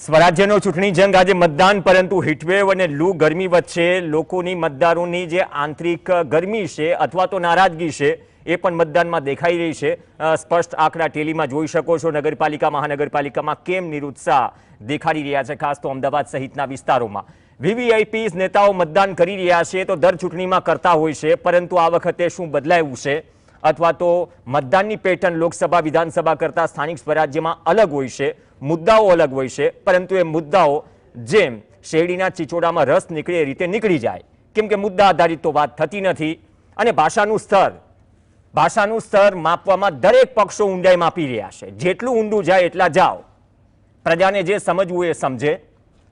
સ્વરાજ્યનો ચૂંટણી જંગ આજે મતદાન, પરંતુ હીટવેવ અને લૂ ગરમી વચ્ચે લોકોની મતદારોની જે આંતરિક ગરમી છે અથવા તો નારાજગી છે એ પણ મતદાનમાં દેખાઈ રહી છે। સ્પષ્ટ આંકડા ટેલીમાં જોઈ શકો છો। નગરપાલિકા મહાનગરપાલિકામાં કેમ નિરુત્સાહ દેખાડી રહ્યા છે, ખાસ તો અમદાવાદ સહિતના વિસ્તારોમાં। વીવીઆઈપી નેતાઓ મતદાન કરી રહ્યા છે તો દર ચૂંટણીમાં કરતા હોય છે, પરંતુ આ વખતે શું બદલાયું છે અથવા તો મતદાનની પેટર્ન લોકસભા વિધાનસભા કરતાં સ્થાનિક સ્વરાજ્યમાં અલગ હોય છે, મુદ્દાઓ અલગ હોય છે, પરંતુ એ મુદ્દાઓ જેમ શેરડીના ચીચોડામાં રસ નીકળે એ રીતે નીકળી જાય, કેમ કે મુદ્દા આધારિત તો વાત થતી નથી। અને ભાષાનું સ્તર માપવામાં દરેક પક્ષો ઊંડાઈ માપી રહ્યા છે। જેટલું ઊંડું જાય એટલા જાઓ, પ્રજાને જે સમજવું એ સમજે।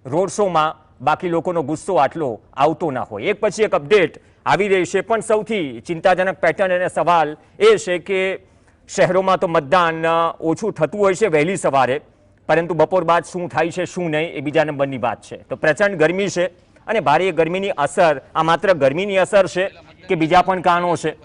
રોડ શોમાં બાકી લોકોનો ગુસ્સો આટલો આવતો ના હોય। એક પછી એક અપડેટ આવી રહી છે, પણ સૌથી ચિંતાજનક પેટર્ન અને સવાલ એ છે કે શહેરોમાં તો મતદાન ઓછું થતું હોય છે વહેલી સવારે, પરંતુ બપોર બાદ શું થાય છે શું નહીં એ બીજા નંબરની વાત છે। તો પ્રચંડ ગરમી છે અને ભારે ગરમીની અસર આ માત્ર ગરમીની અસર છે કે બીજા પણ કારણો છે?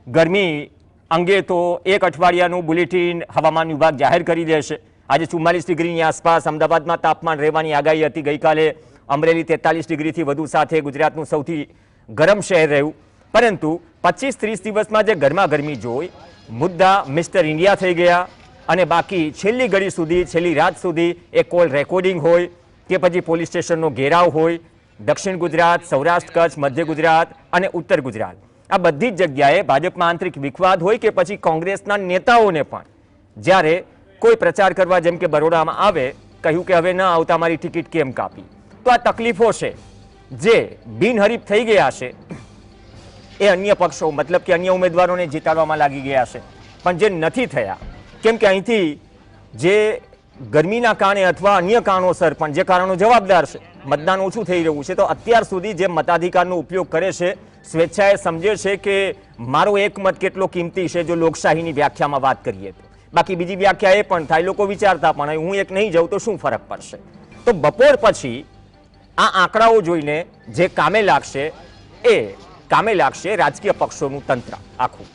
ગરમી અંગે તો એક અઠવાડિયાનું બુલેટિન હવામાન વિભાગ જાહેર કરી દેશે। આજે 44 ડિગ્રીની આસપાસ અમદાવાદમાં તાપમાન રહેવાની આગાહી હતી। ગઈકાલે અમરેલી 43 ડિગ્રીથી વધુ સાથે ગુજરાતનું સૌથી ગરમ શહેર રહ્યું, પરંતુ 25-30 દિવસમાં જે ગરમાગરમી જોઈ મુદ્દા મિસ્ટર ઇન્ડિયા થઈ ગયા। અને બાકી છેલ્લી ઘડી સુધી, છેલ્લી રાત સુધી એ કોલ રેકોર્ડિંગ હોય કે પછી પોલીસ સ્ટેશનનો ઘેરાવ હોય, દક્ષિણ ગુજરાત, સૌરાષ્ટ્ર, કચ્છ, મધ્ય ગુજરાત અને ઉત્તર ગુજરાત આ બધી જ જગ્યાએ ભાજપમાં આંતરિક વિખવાદ હોય કે પછી કોંગ્રેસના નેતાઓને પણ જ્યારે કોઈ પ્રચાર કરવા જેમ કે બરોડામાં આવે કહ્યું કે હવે ન આવતા મારી ટિકિટ કેમ કાપી। તો આ તકલીફો છે જે બિનહરીફ થઈ ગયા છે એ અન્ય પક્ષો મતલબ કે અન્ય ઉમેદવારોને જીતાડવામાં લાગી ગયા છે, પણ જે નથી થયા કેમ કે અહીંથી જે ગરમીના કારણે અથવા અન્ય કારણોસર પણ જે કારણો જવાબદાર છે મતદાન ઓછું થઈ રહ્યું છે, તો અત્યાર સુધી જે મતાધિકારનો ઉપયોગ કરે છે સ્વેચ્છાએ સમજે છે કે મારો એક મત કેટલો કિંમતી છે જો લોકશાહીની વ્યાખ્યામાં વાત કરીએ તો। બાકી બીજી વ્યાખ્યા એ પણ થાય, લોકો વિચારતા પણ હું એક નહીં જાઉં તો શું ફરક પડશે? તો બપોર પછી આ આંકડાઓ જોઈને જે કામે લાગશે એ કામે લાગશે રાજકીય પક્ષોનું તંત્ર આખું।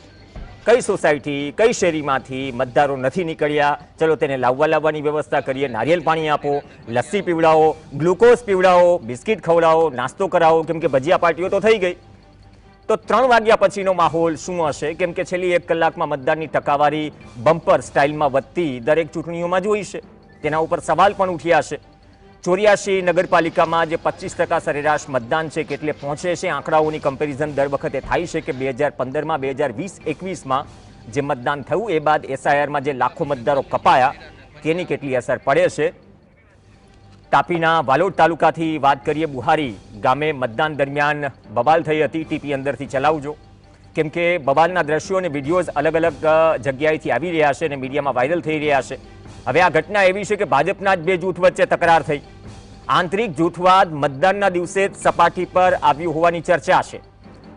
કઈ સોસાયટી, કઈ શેરીમાંથી મતદારો નથી નીકળ્યા, ચલો તેને લાવવાની વ્યવસ્થા કરીએ, નારિયેલ પાણી આપો, લસ્સી પીવડાવો, ગ્લુકોઝ પીવડાવો, બિસ્કિટ ખવડાવો, નાસ્તો કરાવો, કેમ કે ભજીયા પાર્ટીઓ તો થઈ ગઈ। તો 3 વાગ્યા પછીનો માહોલ શું હશે? કેમ કે છેલ્લી 1 કલાકમાં મતદાનની ટકાવારી બમ્પર સ્ટાઇલમાં વધતી દરેક ચૂંટણીઓમાં જોઈ છે, તેના ઉપર સવાલ પણ ઉઠ્યા છે। 84 નગરપાલિકામાં જે 25% સરેરાશ મતદાન છે કેટલે પહોંચે છે? આંકડાઓની કમ્પેરિઝન દર વખતે થાય છે કે 2015માં, 2020-21માં જે મતદાન થયું એ બાદ એસઆઈઆરમાં જે લાખો મતદારો કપાયા તેની કેટલી અસર પડે છે? તાપીના વાલોડ તાલુકાથી વાત કરીએ, બુહારી ગામે મતદાન દરમિયાન બબાલ થઈ હતી। ટીપી અંદરથી ચલાવજો, કેમ કે બબાલના દ્રશ્યો અને વિડીયોઝ અલગ અલગ જગ્યાએથી આવી રહ્યા છે અને મીડિયામાં વાયરલ થઈ રહ્યા છે। હવે આ ઘટના એવી છે કે ભાજપના જ બે જૂથ વચ્ચે તકરાર થઈ। આંતરિક જૂથવાદ મતદાનના દિવસે જ સપાટી પર આવ્યું હોવાની ચર્ચા છે।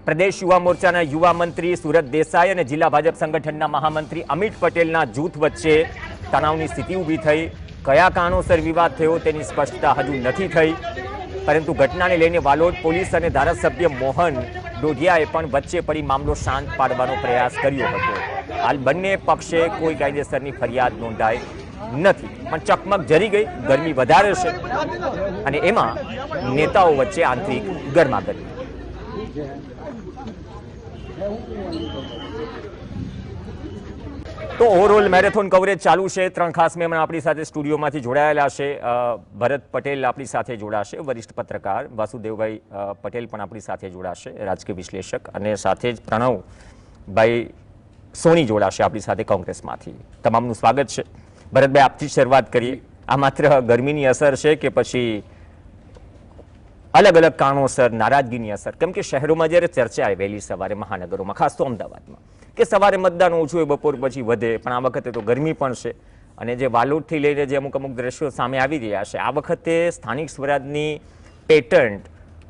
પ્રદેશ યુવા મોરચાના યુવા મંત્રી સુરત દેસાઈ અને જિલ્લા ભાજપ સંગઠનના મહામંત્રી અમિત પટેલના જૂથ વચ્ચે તણાવની સ્થિતિ ઊભી થઈ। કયા કારણોસર વિવાદ થયો તેની સ્પષ્ટતા હજુ નથી થઈ, પરંતુ ઘટનાને લઈને વાલોડ પોલીસ અને ધારાસભ્ય મોહન ડોઢિયાએ પણ વચ્ચે પડી મામલો શાંત પાડવાનો પ્રયાસ કર્યો હતો। હાલ બંને પક્ષે કોઈ કાયદેસરની ફરિયાદ નોંધાઈ નથી, પણ ચકમક જરી ગઈ। ગરમી વધારે છે અને એમાં નેતાઓ વચ્ચે આંતરિક ગરમાગરમી। તો ઓવરઓલ મેરેથોન કવરેજ ચાલુ છે। 3 ખાસ મહેમાન આપણી સાથે સ્ટુડિયોમાંથી જોડાયેલા છે। ભરત પટેલ આપણી સાથે જોડાશે, વરિષ્ઠ પત્રકાર, વાસુદેવભાઈ પટેલ પણ આપણી સાથે જોડાશે, રાજકીય વિશ્લેષક, અને સાથે જ પ્રણવભાઈ સોની જોડાશે આપણી સાથે કોંગ્રેસમાંથી। તમામનું સ્વાગત છે। ભરતભાઈ, આપથી શરૂઆત કરીએ। આ માત્ર ગરમીની અસર છે કે પછી અલગ અલગ કારણોસર નારાજગીની અસર? કેમ કે શહેરોમાં જ્યારે ચર્ચા આવે વહેલી સવારે, મહાનગરોમાં ખાસ તો અમદાવાદમાં, કે સવારે મતદાન ઓછું હોય, બપોર પછી વધે, પણ આ વખતે તો ગરમી પણ છે અને જે વાલોડથી લઈને જે અમુક દ્રશ્યો સામે આવી રહ્યા છે, આ વખતે સ્થાનિક સ્વરાજની પેટર્ન,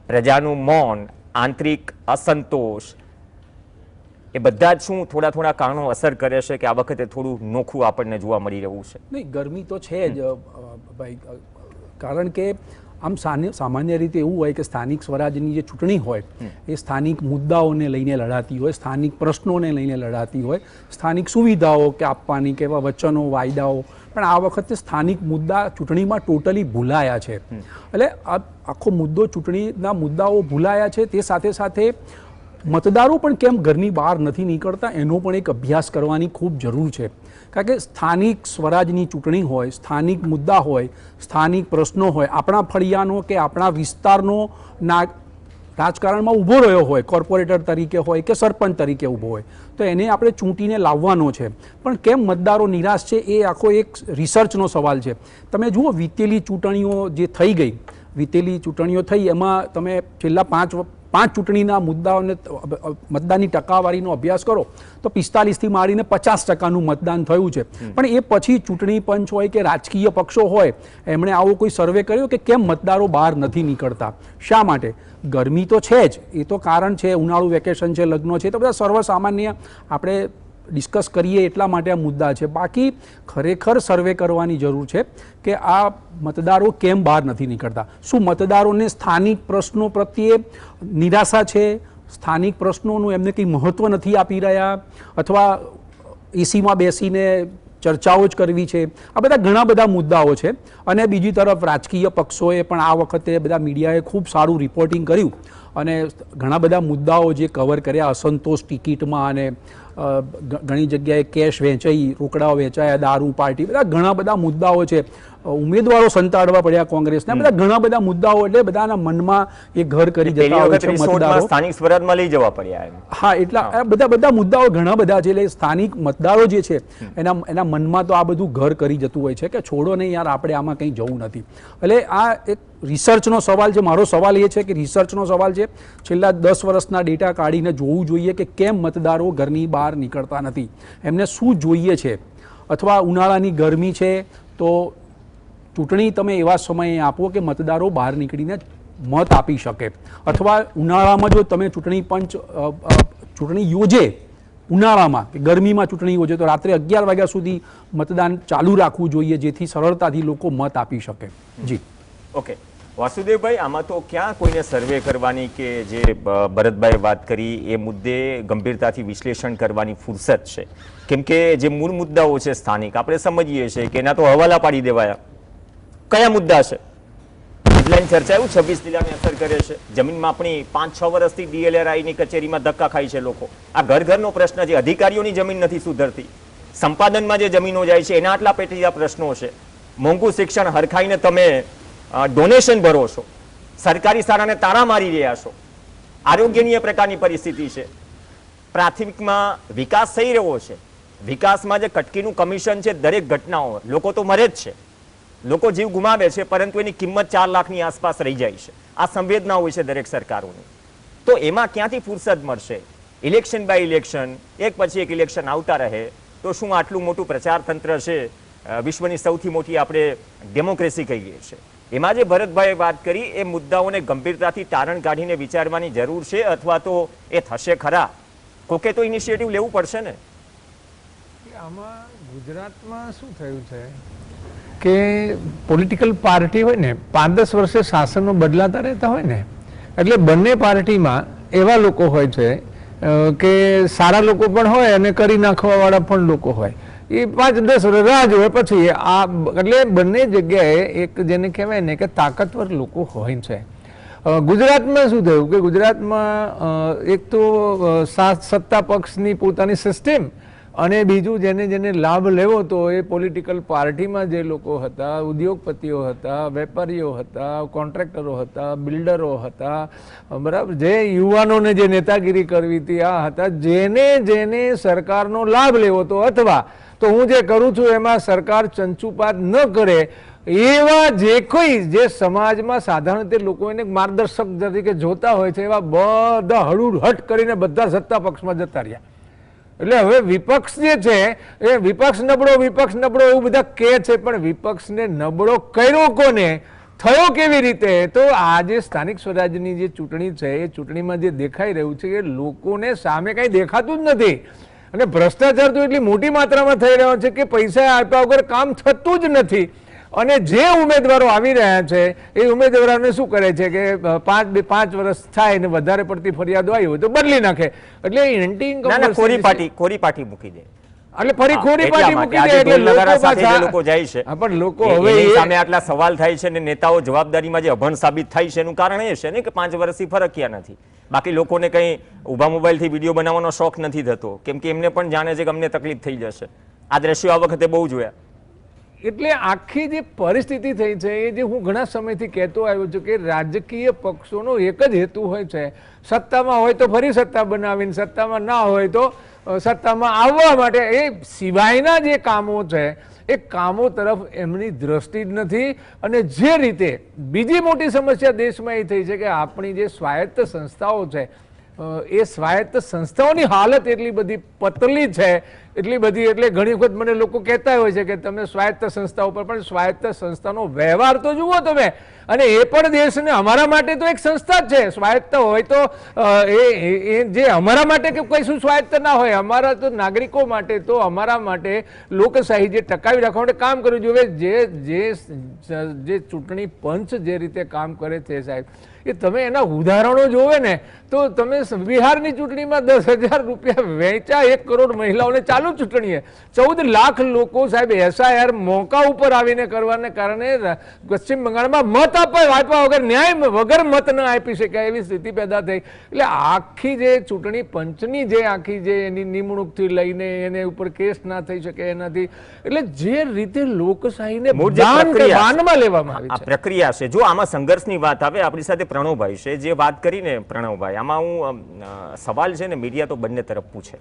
પ્રજાનું મૌન, આંતરિક અસંતોષ, એ બધા જ શું થોડા કારણો અસર કરે છે કે આ વખતે થોડું નોખું આપણને જોવા મળી રહ્યું છે? નહીં, ગરમી તો છે જ ભાઈ, કારણ કે આમ સામાન્ય રીતે એવું હોય કે સ્થાનિક સ્વરાજની જે ચૂંટણી હોય એ સ્થાનિક મુદ્દાઓને લઈને લડાતી હોય, સ્થાનિક પ્રશ્નોને લઈને લડાતી હોય, સ્થાનિક સુવિધાઓ કે આપવાની કે એવા વચનો, વાયદાઓ પણ આ વખતે સ્થાનિક મુદ્દા ચૂંટણીમાં ટોટલી ભૂલાયા છે. એટલે આ આખો મુદ્દો ચૂંટણીના મુદ્દાઓ ભૂલાયા છે. તે સાથે સાથે મતદારો પણ કેમ ઘરની બહાર નથી નીકળતા એનો પણ એક અભ્યાસ કરવાની ખૂબ જરૂર છે. કારણ કે સ્થાનિક સ્વરાજની ચૂંટણી હોય, સ્થાનિક મુદ્દા હોય, સ્થાનિક પ્રશ્નો હોય, આપણા ફળિયાનો કે આપણા વિસ્તારનો રાજકારણમાં ઊભો રહ્યો હોય, કોર્પોરેટર તરીકે હોય કે સરપંચ તરીકે ઊભો હોય, તો એને આપણે ચૂંટીને લાવવાનો છે. પણ કેમ મતદારો નિરાશ છે એ આખો એક રિસર્ચનો સવાલ છે. તમે જુઓ વીતેલી ચૂંટણીઓ જે થઈ ગઈ, વીતેલી ચૂંટણીઓ થઈ એમાં તમે છેલ્લા પાંચ ચૂંટણીના મુદ્દાઓને મતદાનની ટકાવારીનો અભ્યાસ કરો તો 45થી માંડીને 50%નું મતદાન થયું છે. પણ એ પછી ચૂંટણી પંચ હોય કે રાજકીય પક્ષો હોય એમણે આવો કોઈ સર્વે કર્યો કે કેમ મતદારો બહાર નથી નીકળતા? શા માટે? ગરમી તો છે જ, એ તો કારણ છે, ઉનાળુ વેકેશન છે, લગ્નો છે, તો બધા સર્વસામાન્ય આપણે ડિસ્કસ કરીએ એટલા માટે આ મુદ્દા છે. બાકી ખરેખર સર્વે કરવાની જરૂર છે કે આ મતદારો કેમ બહાર નથી નીકળતા. શું મતદારોને સ્થાનિક પ્રશ્નો પ્રત્યે નિરાશા છે? સ્થાનિક પ્રશ્નોનું એમને કંઈ મહત્ત્વ નથી આપી રહ્યા, અથવા એસીમાં બેસીને ચર્ચાઓ જ કરવી છે? આ બધા ઘણા બધા મુદ્દાઓ છે. અને બીજી તરફ રાજકીય પક્ષોએ પણ આ વખતે બધા મીડિયાએ ખૂબ સારું રિપોર્ટિંગ કર્યું અને ઘણા બધા મુદ્દાઓ જે કવર કર્યા, અસંતોષ ટિકિટમાં અને ઘણી જગ્યાએ કેશ વેચાઈ, રોકડાઓ વેચાયા, દારૂ પાર્ટી, બધા ઘણા બધા મુદ્દાઓ છે. ઉમેદવારો સંતાડવા પડ્યા કોંગ્રેસના, બધા ઘણા બધા મુદ્દાઓ, એટલે બધાના મનમાં એ ઘર કરી જતા હોય છે મતદારો. સ્થાનિક સ્વરાજમાં લઈ જવા પડ્યા. હા, એટલા બધા મુદ્દાઓ ઘણા બધા છે. એટલે સ્થાનિક મતદારો જે છે એના મનમાં તો આ બધું ઘર કરી જતું હોય છે કે છોડો નહીં યાર, આપણે આમાં કંઈ જવું નથી. એટલે આ એક રિસર્ચનો સવાલ છે. મારો સવાલ એ છે કે રિસર્ચનો સવાલ છે, છેલ્લા 10 વર્ષના ડેટા કાઢીને જોવું જોઈએ કે કેમ મતદારો ઘરની બહાર નીકળતા નથી, એમને શું જોઈએ છે. અથવા ઉનાળાની ગરમી છે તો ચૂંટણી તમે એવા સમયે આપો કે મતદારો બહાર નીકળીને મત આપી શકે. અથવા ઉનાળામાં જો તમે ચૂંટણી પંચ ચૂંટણી યોજે ઉનાળામાં કે ગરમીમાં ચૂંટણી યોજે તો રાત્રે 11 વાગ્યા સુધી મતદાન ચાલુ રાખવું જોઈએ, જેથી સરળતાથી લોકો મત આપી શકે. જી ઓકે વાસુદેવભાઈ, આમાં તો ક્યાં કોઈને સર્વે કરવાની કે જે ભરતભાઈ વાત કરી એ મુદ્દે ગંભીરતાથી વિશ્લેષણ કરવાની ફુરસત છે. કેમ કે જે મૂળ મુદ્દાઓ છે સ્થાનિક, આપણે સમજીએ છીએ કે એના તો હવાલા પાડી દેવાયા. કયા મુદ્દા છે? હેડલાઇન ચર્ચાયું 26 જિલ્લાને અસર કરે છે. જમીન માપણી 5-6 વર્ષથી DLRIની કચેરીમાં ધક્કા ખાય છે લોકો. આ ઘરનો પ્રશ્ન છે. અધિકારીઓની જમીન નથી સુધરતી, સંપાદનમાં જે જમીનો જાય છે એના આટલા પેટીના પ્રશ્નો છે. મોંઘું શિક્ષણ હરખાઈને તમે ડોનેશન ભરો છો, સરકારી શાળાને તાળા મારી રહ્યા છો. આરોગ્યની એ પ્રકારની પરિસ્થિતિ છે. પ્રાથમિકમાં વિકાસ થઈ રહ્યો છે, વિકાસમાં જે કટકીનું કમિશન છે, દરેક ઘટનાઓ, લોકો તો મરે જ છે, લોકો જીવ ગુમાવે છે, પરંતુ એની કિંમત 4 લાખની આસપાસ રહી જાય છે. આ સંવેદના હોય છે દરેક સરકારોની. તો એમાં ક્યાંથી ફુરસદ મળશે? ઇલેક્શન બાય ઇલેક્શન, એક પછી એક ઇલેક્શન આવતા રહે તો શું આટલું મોટું પ્રચાર તંત્ર છે, વિશ્વની સૌથી મોટી આપણે ડેમોક્રેસી કહીએ છીએ, એમાં જે ભરતભાઈએ વાત કરી એ મુદ્દાઓને ગંભીરતાથી તારણ કાઢીને વિચારવાની જરૂર છે, અથવા તો એ થશે ખરા? કોકે તો ઇનિશિયેટિવ લેવું પડશે ને. આમાં ગુજરાતમાં શું થયું છે કે પોલિટિકલ પાર્ટી હોય ને 5-10 વર્ષે શાસનો બદલાતા રહેતા હોય ને, એટલે બંને પાર્ટીમાં એવા લોકો હોય છે કે સારા લોકો પણ હોય અને કરી નાખવા વાળા પણ લોકો હોય. એ 5-10 વર્ષ રાહ જોવે પછી આ, એટલે બંને જગ્યાએ એક જેને કહેવાય ને કે તાકાતવર લોકો હોય છે. ગુજરાતમાં શું થયું કે ગુજરાતમાં એક તો સત્તા પક્ષની પોતાની સિસ્ટમ, અને બીજું જેને લાભ લેવો તો એ પોલિટિકલ પાર્ટીમાં જે લોકો હતા, ઉદ્યોગપતિઓ હતા, વેપારીઓ હતા, કોન્ટ્રાક્ટરો હતા, બિલ્ડરો હતા, બરાબર, જે યુવાનોને જે નેતાગીરી કરવી હતી આ હતા, જેને સરકારનો લાભ લેવો હતો, અથવા તો હું જે કરું છું એમાં સરકાર ચંચુપાત ન કરે એવા જે કોઈ જે સમાજમાં સાધારણ રીતે લોકો એને માર્ગદર્શક તરીકે જોતા હોય છે, એવા બધા હળુહટ કરીને બધા સત્તા પક્ષમાં જતા રહ્યા. એટલે હવે વિપક્ષ જે છે એ વિપક્ષ નબળો એવું બધા કહે છે, પણ વિપક્ષને નબળો કર્યો કોને, થયો કેવી રીતે? તો આ જે સ્થાનિક સ્વરાજ્યની જે ચૂંટણી છે એ ચૂંટણીમાં જે દેખાઈ રહ્યું છે કે લોકોને સામે કંઈ દેખાતું જ નથી, અને ભ્રષ્ટાચાર તો એટલી મોટી માત્રામાં થઈ રહ્યો છે કે પૈસા આપ્યા વગર કામ થતું જ નથી. અને જે ઉમેદવારો આવી રહ્યા છે એ ઉમેદવારોને શું કરે છે કે 5 વર્ષ થાય ને વધારે પડતી ફરિયાદો આવી હોય તો બદલી નાખે. એટલે એન્ટી કોરી પાટી મૂકી દે. એટલે ફરી ખોટી એટલા પાર્ટી માટે મૂકી આજે દે એટલે ઢોલ નગારા લોકો સાથે જે પાછા લોકો જાય છે હા, પણ લોકો એ- હવે એની એ- સામે આટલા સવાલ થાય છે ને નેતાઓ જવાબદારીમાં જે અભણ સાબિત થાય છે એનું કારણ એ છે ને કે 5 વર્ષથી ફરક્યા નથી. બાકી લોકોને કંઈ ઊભા મોબાઈલથી વિડીયો બનાવવાનો શોખ નથી થતો, કેમ કે એમને પણ જાણે છે કે અમને તકલીફ થઈ જશે. આ દ્રશ્યો આ વખતે બહુ જોયા. એટલે આખી જે પરિસ્થિતિ થઈ છે એ જે હું ઘણા સમયથી કહેતો આવ્યો છું કે રાજકીય પક્ષોનો એક જ હેતુ હોય છે, સત્તામાં હોય તો ફરી સત્તા બનાવીને, સત્તામાં ના હોય તો સત્તામાં આવવા માટે. એ સિવાયના જે કામો છે એ કામો તરફ એમની દ્રષ્ટિ જ નથી. અને જે રીતે બીજી મોટી સમસ્યા દેશમાં એ થઈ છે કે આપણી જે સ્વાયત્ત સંસ્થાઓ છે એ સ્વાયત્ત સંસ્થાઓની હાલત એટલી બધી પતલી છે, એટલી બધી, એટલે ઘણી વખત મને લોકો કહેતા હોય છે કે તમે સ્વાયત્ત સંસ્થાઓ પર, પણ સ્વાયત્ત સંસ્થાનો વ્યવહાર તો જુઓ તમે. અને એ પણ દેશને, અમારા માટે તો એક સંસ્થા જ છે. સ્વાયત્ત હોય તો એ જે અમારા માટે કે કોઈ શું સ્વાયત્ત ના હોય, અમારા તો નાગરિકો માટે તો, અમારા માટે લોકશાહી જે ટકાવી રાખવા માટે કામ કરવું જોઈએ. જે ચૂંટણી પંચ જે રીતે કામ કરે છે સાહેબ, એ તમે એના ઉદાહરણો જોવે ને તો તમે બિહારની ચૂંટણીમાં 10,000 રૂપિયા વેચ્યા 1 કરોડ મહિલાઓને ચાલુ ચૂંટણીએ, 14 લાખ લોકો સાહેબ SIR મોકા ઉપર આવીને કરવાને કારણે પશ્ચિમ બંગાળમાં મત આપવા વગર, ન્યાય વગર મત ન આપી શકાય એવી સ્થિતિ પેદા થઈ. એટલે આખી જે ચૂંટણી પંચની જે આખી જે એની નિમણૂકથી લઈને એને ઉપર કેસ ના થઈ શકે એનાથી, એટલે જે રીતે લોકશાહીને બાનમાં લેવામાં આવી આ છે. પ્રક્રિયા છે. જો આમાં સંઘર્ષની વાત આવે, આપણી સાથે પ્રણવભાઈ છે, જે વાત કરીને પ્રણવભાઈ, આમાં હું સવાલ છે ને મીડિયા તો બંને તરફ પૂછે.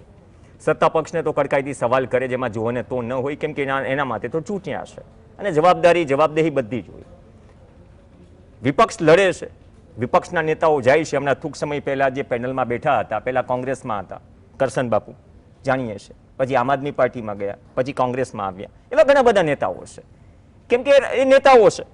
સત્તા પક્ષને તો કડકાઈથી સવાલ કરે જેમાં જોને તો ન હોય, કેમ કે એના માટે તો ચૂંટણી હશે અને જવાબદેહી બધી જ હોય. વિપક્ષ લડે છે, વિપક્ષના નેતાઓ જાય છે. હમણાં ટૂંક સમય પહેલા જે પેનલમાં બેઠા હતા, પહેલા કોંગ્રેસમાં હતા કરશન બાપુ, જાણીએ છે, પછી આમ આદમી પાર્ટીમાં ગયા, પછી કોંગ્રેસમાં આવ્યા. એવા ઘણા બધા નેતાઓ છે, કેમ કે એ નેતાઓ છે,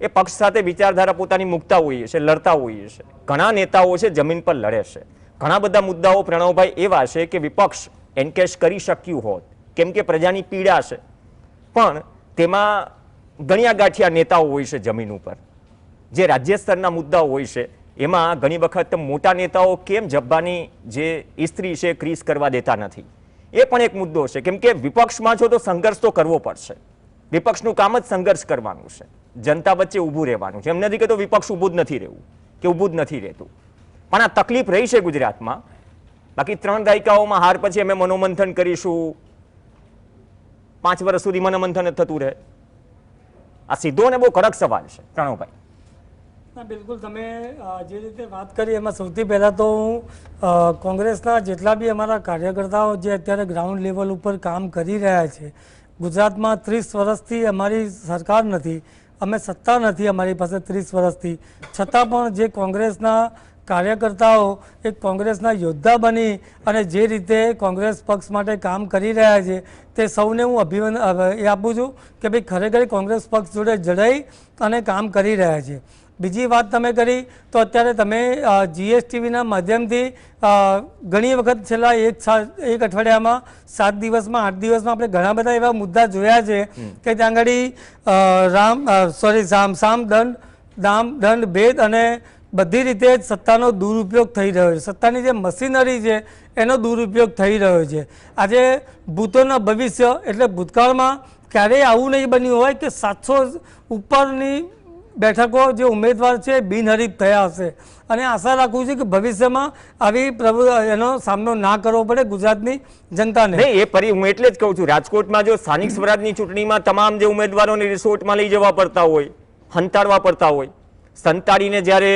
એ પક્ષ સાથે વિચારધારા પોતાની મૂકતા હોઈએ છે, લડતા હોઈએ છે. ઘણા નેતાઓ છે જમીન પર લડે છે. ઘણા બધા મુદ્દાઓ પ્રણવભાઈ એવા છે કે વિપક્ષ એન્કેશ કરી શક્યું હોત, કેમ કે પ્રજાની પીડા છે, પણ તેમાં ગણ્યા ગાંઠિયા નેતાઓ હોય છે જમીન ઉપર. જે રાજ્ય સ્તરના મુદ્દાઓ હોય છે એમાં ઘણી વખત મોટા નેતાઓ કેમ જબ્બાની જે ઇસ્ત્રી છે ક્રીઝ કરવા દેતા નથી, એ પણ એક મુદ્દો છે. કેમ કે વિપક્ષમાં છો તો સંઘર્ષ તો કરવો પડશે. વિપક્ષનું કામ જ સંઘર્ષ કરવાનું છે, જનતા વચ્ચે ઊભું રહેવાનું છે. એમ નથી કે તો વિપક્ષ ઊભું જ નથી રહેવું કે ઊભું જ નથી રહેતું, પણ આ તકલીફ રહી છે ગુજરાતમાં. બાકી 3 દાયકાઓમાં હાર પછી અમે મનોમંથન કરીશું, 5 વર્ષ સુધી મનોમંથન જ થતું રહે. આ સીધો અને બહુ કડક સવાલ છે પ્રણવભાઈ. ના, બિલકુલ તમે જે રીતે વાત કરી એમાં સૌથી પહેલાં તો હું કોંગ્રેસના જેટલા બી અમારા કાર્યકર્તાઓ જે અત્યારે ગ્રાઉન્ડ લેવલ ઉપર કામ કરી રહ્યા છે, ગુજરાતમાં 30 વર્ષથી અમારી સરકાર નથી, અમે સત્તા નથી અમારી પાસે 30 વર્ષથી, છતાં પણ જે કોંગ્રેસના કાર્યકર્તાઓ એક કોંગ્રેસના યોદ્ધા બની અને જે રીતે કોંગ્રેસ પક્ષ માટે કામ કરી રહ્યા છે તે સૌને હું અભિનંદન આપું છું કે ભાઈ ખરેખર કોંગ્રેસ પક્ષ જોડે જોડાઈ અને કામ કરી રહ્યા છે. બીજી વાત તમે કરી તો અત્યારે તમે GSTVના માધ્યમથી ઘણી વખત છેલ્લા એક અઠવાડિયામાં 7 દિવસમાં 8 દિવસમાં આપણે ઘણા બધા એવા મુદ્દા જોયા છે કે ત્યાં આગળ સામ દંડ ભેદ અને બધી રીતે સત્તાનો દુરુપયોગ થઈ રહ્યો છે. સત્તાની જે મશીનરી છે એનો દુરુપયોગ થઈ રહ્યો છે. આજે ભૂતોના ભવિષ્ય એટલે ભૂતકાળમાં ક્યારેય આવું નહીં બન્યું હોય કે 700 ઉપરની બેઠકો જે ઉમેદવાર છે બિનહરીફ થયા હશે, અને આશા રાખું છું કે ભવિષ્યમાં આવી એનો સામનો ના કરવો પડે ગુજરાતની જનતાને. નહીં, હું એટલે જ કહું છું, રાજકોટમાં જો સ્થાનિક સ્વરાજની ચૂંટણીમાં તમામ જે ઉમેદવારોને રિસોર્ટમાં લઈ જવા પડતા હોય, હંતાડવા પડતા હોય, સંતાડીને જ્યારે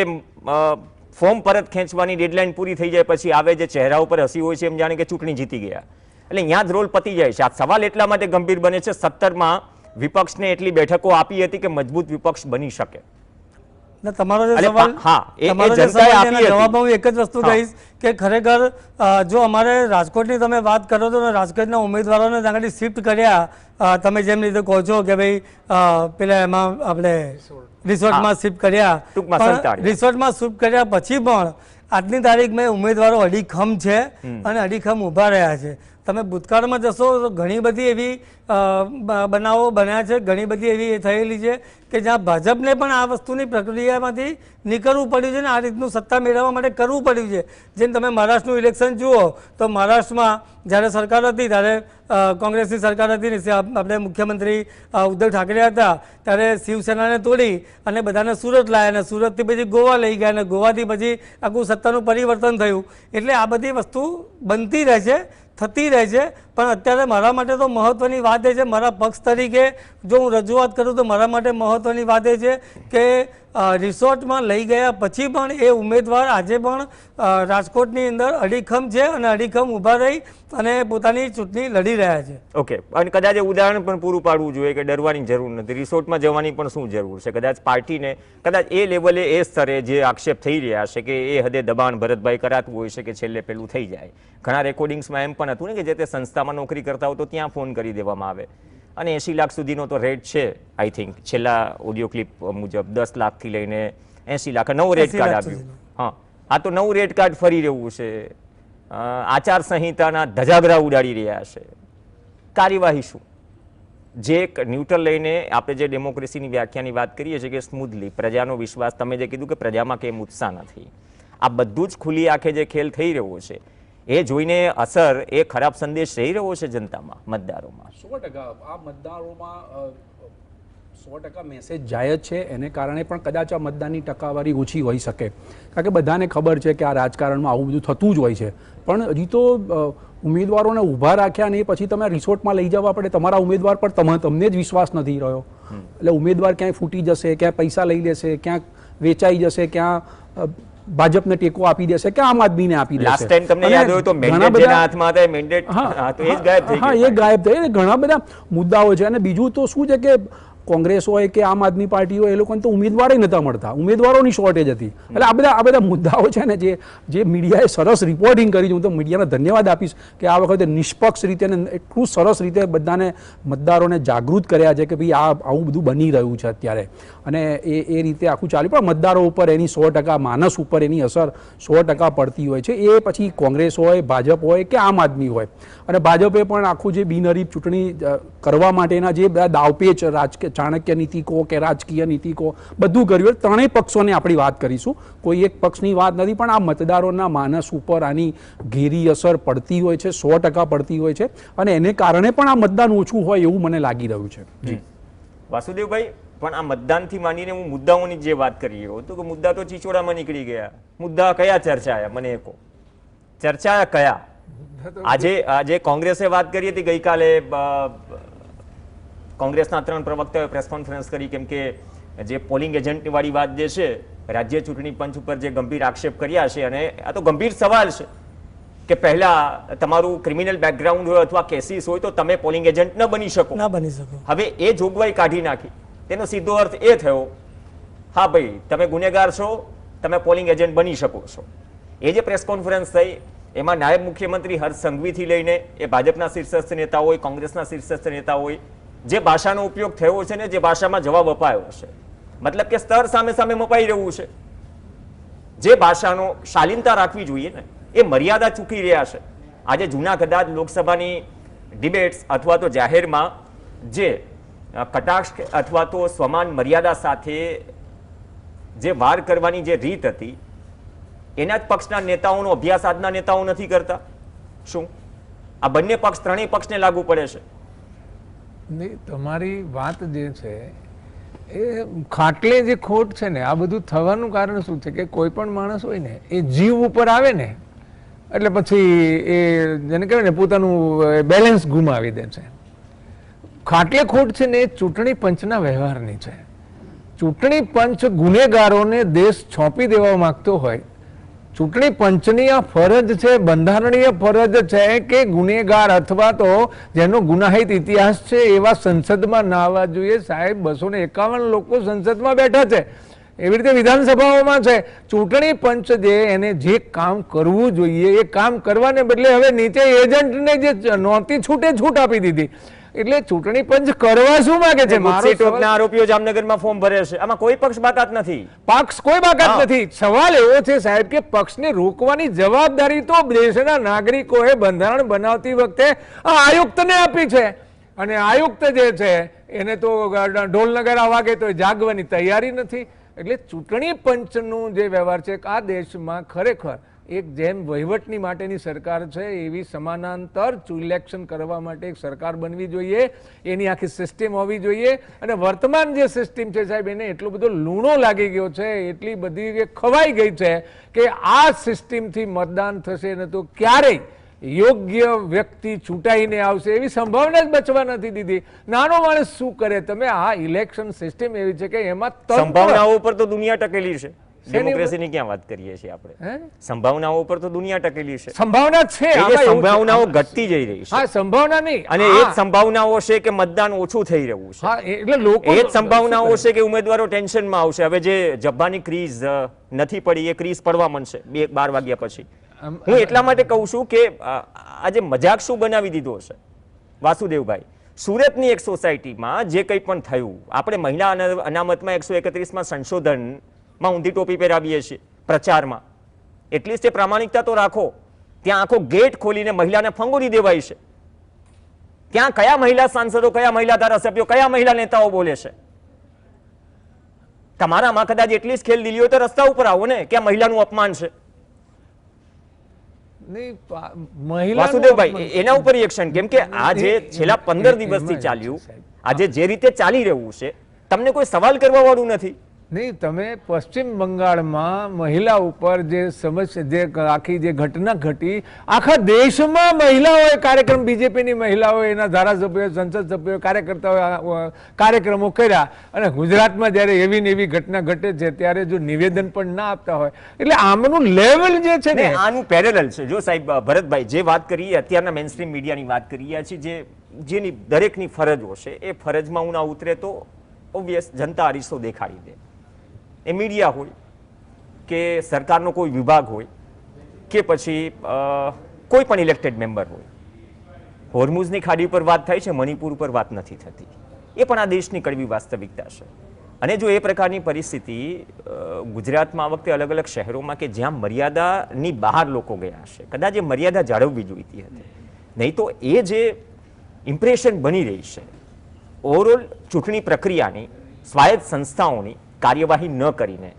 ફોર્મ પરત ખેંચવાની ડેડલાઇન પૂરી થઈ જાય પછી આવે જે ચહેરા ઉપર હસી હોય છે એમ જાણે કે ચૂંટણી જીતી ગયા, એટલે ત્યાં જ રોલ પતી જાય છે. આ સવાલ એટલા માટે ગંભીર બને છે, 17માં વિપક્ષને એટલી બેઠકો આપી હતી કે મજબૂત વિપક્ષ બની શકે. તમારો જે સવાલ જવાબમાં હું એક જ વસ્તુ કહીશ કે ખરેખર જો અમારે રાજકોટની તમે વાત કરો તો રાજકોટના ઉમેદવારોને ત્યાં શિફ્ટ કર્યા, તમે જેમ રીતે કહો છો કે ભાઈ પેલા એમાં આપણે રિસોર્ટમાં શિફ્ટ કર્યા, રિસોર્ટમાં શિફ્ટ કર્યા પછી પણ આજની તારીખમાં ઉમેદવારો અડીખમ છે અને અડીખમ ઊભા રહ્યા છે. તમે ભૂતકાળમાં જશો તો ઘણી બધી એવી બનાવો બન્યા છે, ઘણી બધી એવી થયેલી છે કે જ્યાં ભાજપને પણ આ વસ્તુની પ્રક્રિયામાંથી નીકળવું પડ્યું છે ને આ રીતનું સત્તા મેળવવા માટે કરવું પડ્યું છે, જે પછીને તમે મહારાષ્ટ્રનું ઇલેક્શન જુઓ તો મહારાષ્ટ્રમાં જ્યારે સરકાર હતી ત્યારે કોંગ્રેસની સરકાર હતી ને આપણે મુખ્યમંત્રી ઉદ્ધવ ઠાકરે હતા ત્યારે શિવસેનાને તોડી અને બધાને સુરત લાવ્યા અને સુરતથી પછી ગોવા લઈ ગયા અને ગોવાથી પછી આખું સત્તાનું પરિવર્તન થયું. એટલે આ બધી વસ્તુ બનતી રહે છે, થતી રહે છે. પણ અત્યારે મારા માટે તો મહત્ત્વની વાત એ છે, મારા પક્ષ તરીકે જો હું રજૂઆત કરું તો મારા માટે મહત્ત્વની વાત એ છે કે રિસોર્ટમાં લઈ ગયા પછી પણ એ ઉમેદવાર આજે પણ રાજકોટની અંદર અડીખમ છે અને અડીખમ ઊભા રહી અને પોતાની ચૂંટણી લડી રહ્યા છે. ઓકે, અને કદાચ એ ઉદાહરણ પણ પૂરું પાડવું જોઈએ કે ડરવાની જરૂર નથી, રિસોર્ટમાં જવાની પણ શું જરૂર છે. કદાચ પાર્ટીને કદાચ એ લેવલે એ સ્તરે જે આક્ષેપ થઈ રહ્યા છે કે એ હદે દબાણ ભરતભાઈ કરાતું હોય છે કે છેલ્લે પેલું થઈ જાય. ઘણા રેકોર્ડિંગ્સમાં એમ પણ હતું ને કે જે તે સંસ્થામાં નોકરી કરતા હોય તો ત્યાં ફોન કરી દેવામાં આવે અને 80 લાખ સુધીનો તો રેટ છે. આઈ થિંક છેલ્લા ઓડિયો ક્લિપ મુજબ 10 લાખથી લઈને 80 લાખ નવું રેટ કાર્ડ આવ્યું. હા, આ તો નવું રેટ કાર્ડ ફરી રહ્યું છે. આચાર સંહિતાના ધજાગરા ઉડાડી રહ્યા છે. કાર્યવાહી શું? જે ન્યુટ્રલ લઈને આપણે જે ડેમોક્રેસીની વ્યાખ્યાની વાત કરીએ છીએ કે સ્મૂથલી પ્રજાનો વિશ્વાસ, તમે જે કીધું કે પ્રજામાં કેમ ઉત્સાહ નથી, આ બધું જ ખુલ્લી આંખે જે ખેલ થઈ રહ્યો છે એ જોઈને અસર એ ખરાબ સંદેશ રહી રહ્યો છે જનતામાં, મતદારોમાં. 100% આ મતદારોમાં 100% મેસેજ જાય જ છે. એને કારણે પણ કદાચ આ મતદાનની ટકાવારી ઓછી હોઈ શકે, કારણ કે બધાને ખબર છે કે આ રાજકારણમાં આવું બધું થતું જ હોય છે. પણ હજી તો ઉમેદવારોને ઊભા રાખ્યા નહીં, પછી તમે રિસોર્ટમાં લઈ જવા પડે. તમારા ઉમેદવાર પર તમને જ વિશ્વાસ નથી રહ્યો, એટલે ઉમેદવાર ક્યાંય ફૂટી જશે, ક્યાંય પૈસા લઈ લેશે, ક્યાંક વેચાઈ જશે, ક્યાં ભાજપને ટેકો આપી દેશે કે આમ આદમીને આપી દેશે. લાસ્ટ ટાઈમ તમને યાદ હોય તો મેન્ડેટ જેના હાથમાં હતા, મેન્ડેટ તો એ જ ગાયબ થઈ ગયું. હા, એ ગાયબ થઈ. ઘણા બધા મુદ્દાઓ છે. અને બીજું તો શું છે કે કોંગ્રેસ હોય કે આમ આદમી પાર્ટી હોય, એ લોકોને તો ઉમેદવાર નહોતા મળતા, ઉમેદવારોની શોર્ટેજ હતી. એટલે આ બધા મુદ્દાઓ છે ને જે મીડિયાએ સરસ રિપોર્ટિંગ કરી છે. હું તો મીડિયાને ધન્યવાદ આપીશ કે આ વખતે નિષ્પક્ષ રીતે ને એટલું સરસ રીતે બધાને મતદારોને જાગૃત કર્યા છે કે ભાઈ આવું બધું બની રહ્યું છે અત્યારે, અને એ રીતે આખું ચાલ્યું. પણ મતદારો ઉપર એની 100% માનસ ઉપર એની અસર 100% પડતી હોય છે. એ પછી કોંગ્રેસ હોય, ભાજપ હોય કે આમ આદમી હોય. અને ભાજપે પણ આખું જે બિનહરીફ ચૂંટણી કરવા માટેના જે બધા દાવપેચ, ચાણક્ય નીતિ કહો કે રાજકીય નીતિ કહો, બધું કર્યું. ત્રણેય પક્ષોને આપણી વાત કરીશું, કોઈ એક પક્ષની વાત નથી. પણ આ મતદારોના માનસ ઉપર આની ઘેરી અસર પડતી હોય છે, 100% પડતી હોય છે. અને એને કારણે પણ આ મતદાન ઓછું હોય એવું મને લાગી રહ્યું છે. જી વાસુદેવભાઈ, પણ આ મતદાનથી માંડીને હું મુદ્દાઓની જે વાત કરી રહ્યો હતો કે મુદ્દા તો ચીચોડામાં નીકળી ગયા. મુદ્દા કયા ચર્ચાયા મને એ કહો, ચર્ચાયા કયા? આજે કોંગ્રેસે વાત કરી હતી ગઈકાલે, કોંગ્રેસના 3 પ્રવક્તાઓએ પ્રેસ કોન્ફરન્સ કરી, કેમ કે જે પોલિંગ એજન્ટની વાળી વાત જે છે, રાજ્ય ચૂંટણી પંચ ઉપર જે ગંભીર આક્ષેપ કર્યા છે, અને આ તો ગંભીર સવાલ છે કે પહેલા તમારું ક્રિમિનલ બેકગ્રાઉન્ડ હોય અથવા કેસીસ હોય તો તમે પોલિંગ એજન્ટ ન બની શકો. હવે એ જોગવાઈ કાઢી નાખી. તેનો સીધો અર્થ એ થયો, હા ભાઈ તમે ગુનેગાર છો, તમે પોલિંગ એજન્ટ બની શકો છો. એ જે પ્રેસ કોન્ફરન્સ થઈ એમાં નાયબ મુખ્યમંત્રી હર્ષ સંઘવીથી લઈને એ ભાજપના શીર્ષસ્થ નેતા હોય, કોંગ્રેસના શીર્ષસ્થ નેતા હોય, જે ભાષાનો ઉપયોગ થયો છે ને જે ભાષામાં જવાબ અપાયો છે, મતલબ કે સ્તર સામે સામે મપાઈ રહ્યું છે. જે ભાષાનો શાલીનતા રાખવી જોઈએ ને એ મર્યાદા ચૂકી રહ્યા છે. આજે જૂના કદાચ લોકસભાની ડિબેટ્સ અથવા તો જાહેરમાં જે કટાક્ષ અથવા તો સ્વમાન મર્યાદા સાથે જે વાર કરવાની જે રીત હતી, એના જ પક્ષના નેતાઓનો અભ્યાસ આજના નેતાઓ નથી કરતા. શું આ બંને પક્ષ, ત્રણેય પક્ષને લાગુ પડે છે? નહીં, તમારી વાત જે છે એ ખાટલે જે ખોટ છે ને, આ બધું થવાનું કારણ શું છે કે કોઈ પણ માણસ હોય ને એ જીવ ઉપર આવે ને એટલે પછી એ જેને કહેવાય ને પોતાનું બેલેન્સ ગુમાવી દે છે. ખાટલે ખોટ છે ને એ ચૂંટણી પંચના વ્યવહારની છે. ચૂંટણી પંચ ગુનેગારોને દેશ છોંપી દેવા માંગતો હોય, ચૂંટણી પંચની આ ફરજ છે, બંધારણીય ફરજ છે કે ગુનેગાર અથવા તો જેનો ગુનાહિત ઇતિહાસ છે એવા સંસદમાં ના આવવા જોઈએ. સાહેબ 251 લોકો સંસદમાં બેઠા છે, એવી રીતે વિધાનસભાઓમાં છે. ચૂંટણી પંચ જે એને જે કામ કરવું જોઈએ એ કામ કરવાને બદલે હવે નીચે એજન્ટને જે નહોતી છૂટે છૂટ આપી દીધી. એટલે ચૂંટણી પંચ કરવા શું માંગે છે? આરોપીઓ જામનગરમાં ફોર્મ ભરે છે, આમાં કોઈ પક્ષ બાકાત નથી. પક્ષ કોઈ બાકાત નથી. સવાલ એવો છે સાહેબ કે પક્ષને રોકવાની જવાબદારી તો દેશના નાગરિકોએ બંધારણ બનાવતી વખતે આ આયુક્તને આપી છે. અને આયુક્ત જે છે એને તો ઢોલ નગારા વાગે તો જાગવાની તૈયારી નથી. એટલે ચૂંટણી પંચનું જે વ્યવહાર છે આ દેશમાં ખરેખર એક જેમ વહીવટની માટેની સરકાર છે એવી સમાનાંતર ઇલેક્શન કરવા માટે એક સરકાર બનવી જોઈએ, એની આખી સિસ્ટમ હોવી જોઈએ. અને વર્તમાન જે સિસ્ટમ છે સાહેબ એને એટલો બધો લૂણો લાગી ગયો છે, એટલી બધી ખવાઈ ગઈ છે કે આ સિસ્ટમથી મતદાન થશે ને તો ક્યારેય યોગ્ય વ્યક્તિ ચૂંટાઈને આવશે એવી સંભાવના જ બચવા નથી દીધી. નાનો માણસ શું કરે? તમે આ ઇલેક્શન સિસ્ટમ એવી છે કે એમાં સંભાવનાઓ પર તો દુનિયા ટકેલી છે. ડેમોક્રેસીની ક્યાં વાત કરીએ છીએ આપણે? સંભાવનાઓ પર તો દુનિયા ટકેલી છે. સંભાવના છે, સંભાવનાઓ ઘટતી જઈ રહી છે. હા, સંભાવના નહીં, અને એ જ સંભાવનાઓ છે કે મતદાન ઓછું થઈ રહ્યું છે. હા, એટલે લોકો એ જ સંભાવનાઓ છે કે ઉમેદવારો ટેન્શનમાં આવશે. હવે જે જબ્બાની ક્રીઝ નથી પડી એ ક્રીઝ પડવા માંડશે 12 વાગ્યા પછી. હું એટલા માટે કહું છું કે આજે મજાક શું બનાવી દીધો છે વાસુદેવભાઈ. સુરતની એક સોસાયટીમાં જે કંઈ પણ થયું, આપણે મહિલા અનામતમાં 131માં સંશોધનમાં ઊંધી ટોપી પહેરાવીએ છીએ પ્રચારમાં, એટલીસ્ટ એ પ્રામાણિકતા તો રાખો. ત્યાં આખો ગેટ ખોલીને મહિલાને ફંગોળી દેવાય છે. ત્યાં કયા મહિલા સાંસદો, કયા મહિલા ધારાસભ્યો, કયા મહિલા નેતાઓ બોલે છે? તમારામાં કદાચ એટલી જ ખેલ દિલી હોય તો રસ્તા ઉપર આવો ને કે આ મહિલાનું અપમાન છે. વાસુદેવભાઈ, એના ઉપર રિએક્શન કેમ કે આ જે છેલ્લા 15 દિવસથી ચાલ્યું, આજે જે રીતે ચાલી રહ્યું છે, તમને કોઈ સવાલ કરવા વાળું નથી. નહીં, તમે પશ્ચિમ બંગાળમાં મહિલા ઉપર જે સમસ્યા, જે આખી જે ઘટના ઘટી, આખા દેશમાં મહિલાઓએ કાર્યક્રમ, બીજેપીની મહિલાઓ, એના ધારાસભ્યો, સંસદ સભ્યો, કાર્યકર્તાઓ કાર્યક્રમો કર્યા. અને ગુજરાતમાં જ્યારે એવી ને એવી ઘટના ઘટે છે ત્યારે જો નિવેદન પણ ના આપતા હોય, એટલે આમનું લેવલ જે છે ને આનું પેરેલલ છે. જો સાહેબ ભરતભાઈ જે વાત કરીએ, અત્યારના મેઇનસ્ટ્રીમ મીડિયાની વાત કરી રહ્યા છીએ, જેની દરેકની ફરજો છે, એ ફરજમાં હું ના ઉતરે તો ઓબ્વિયસ જનતા અરીસો દેખાડી દે. એ મીડિયા હોય કે સરકારનો કોઈ વિભાગ હોય કે પછી કોઈ પણ ઇલેક્ટેડ મેમ્બર હોય. હોર્મુઝની ખાડી ઉપર વાત થાય છે, મણિપુર ઉપર વાત નથી થતી. એ પણ આ દેશની કડવી વાસ્તવિકતા છે. અને જો એ પ્રકારની પરિસ્થિતિ ગુજરાતમાં આ વખતે અલગ અલગ શહેરોમાં કે જ્યાં મર્યાદાની બહાર લોકો ગયા છે, કદાચ એ મર્યાદા જાળવવી જોઈતી હતી. નહીં તો એ જે ઇમ્પ્રેશન બની રહી છે ઓવરઓલ ચૂંટણી પ્રક્રિયાની, સ્વાયત્ત સંસ્થાઓની કાર્યવાહી ન કરીને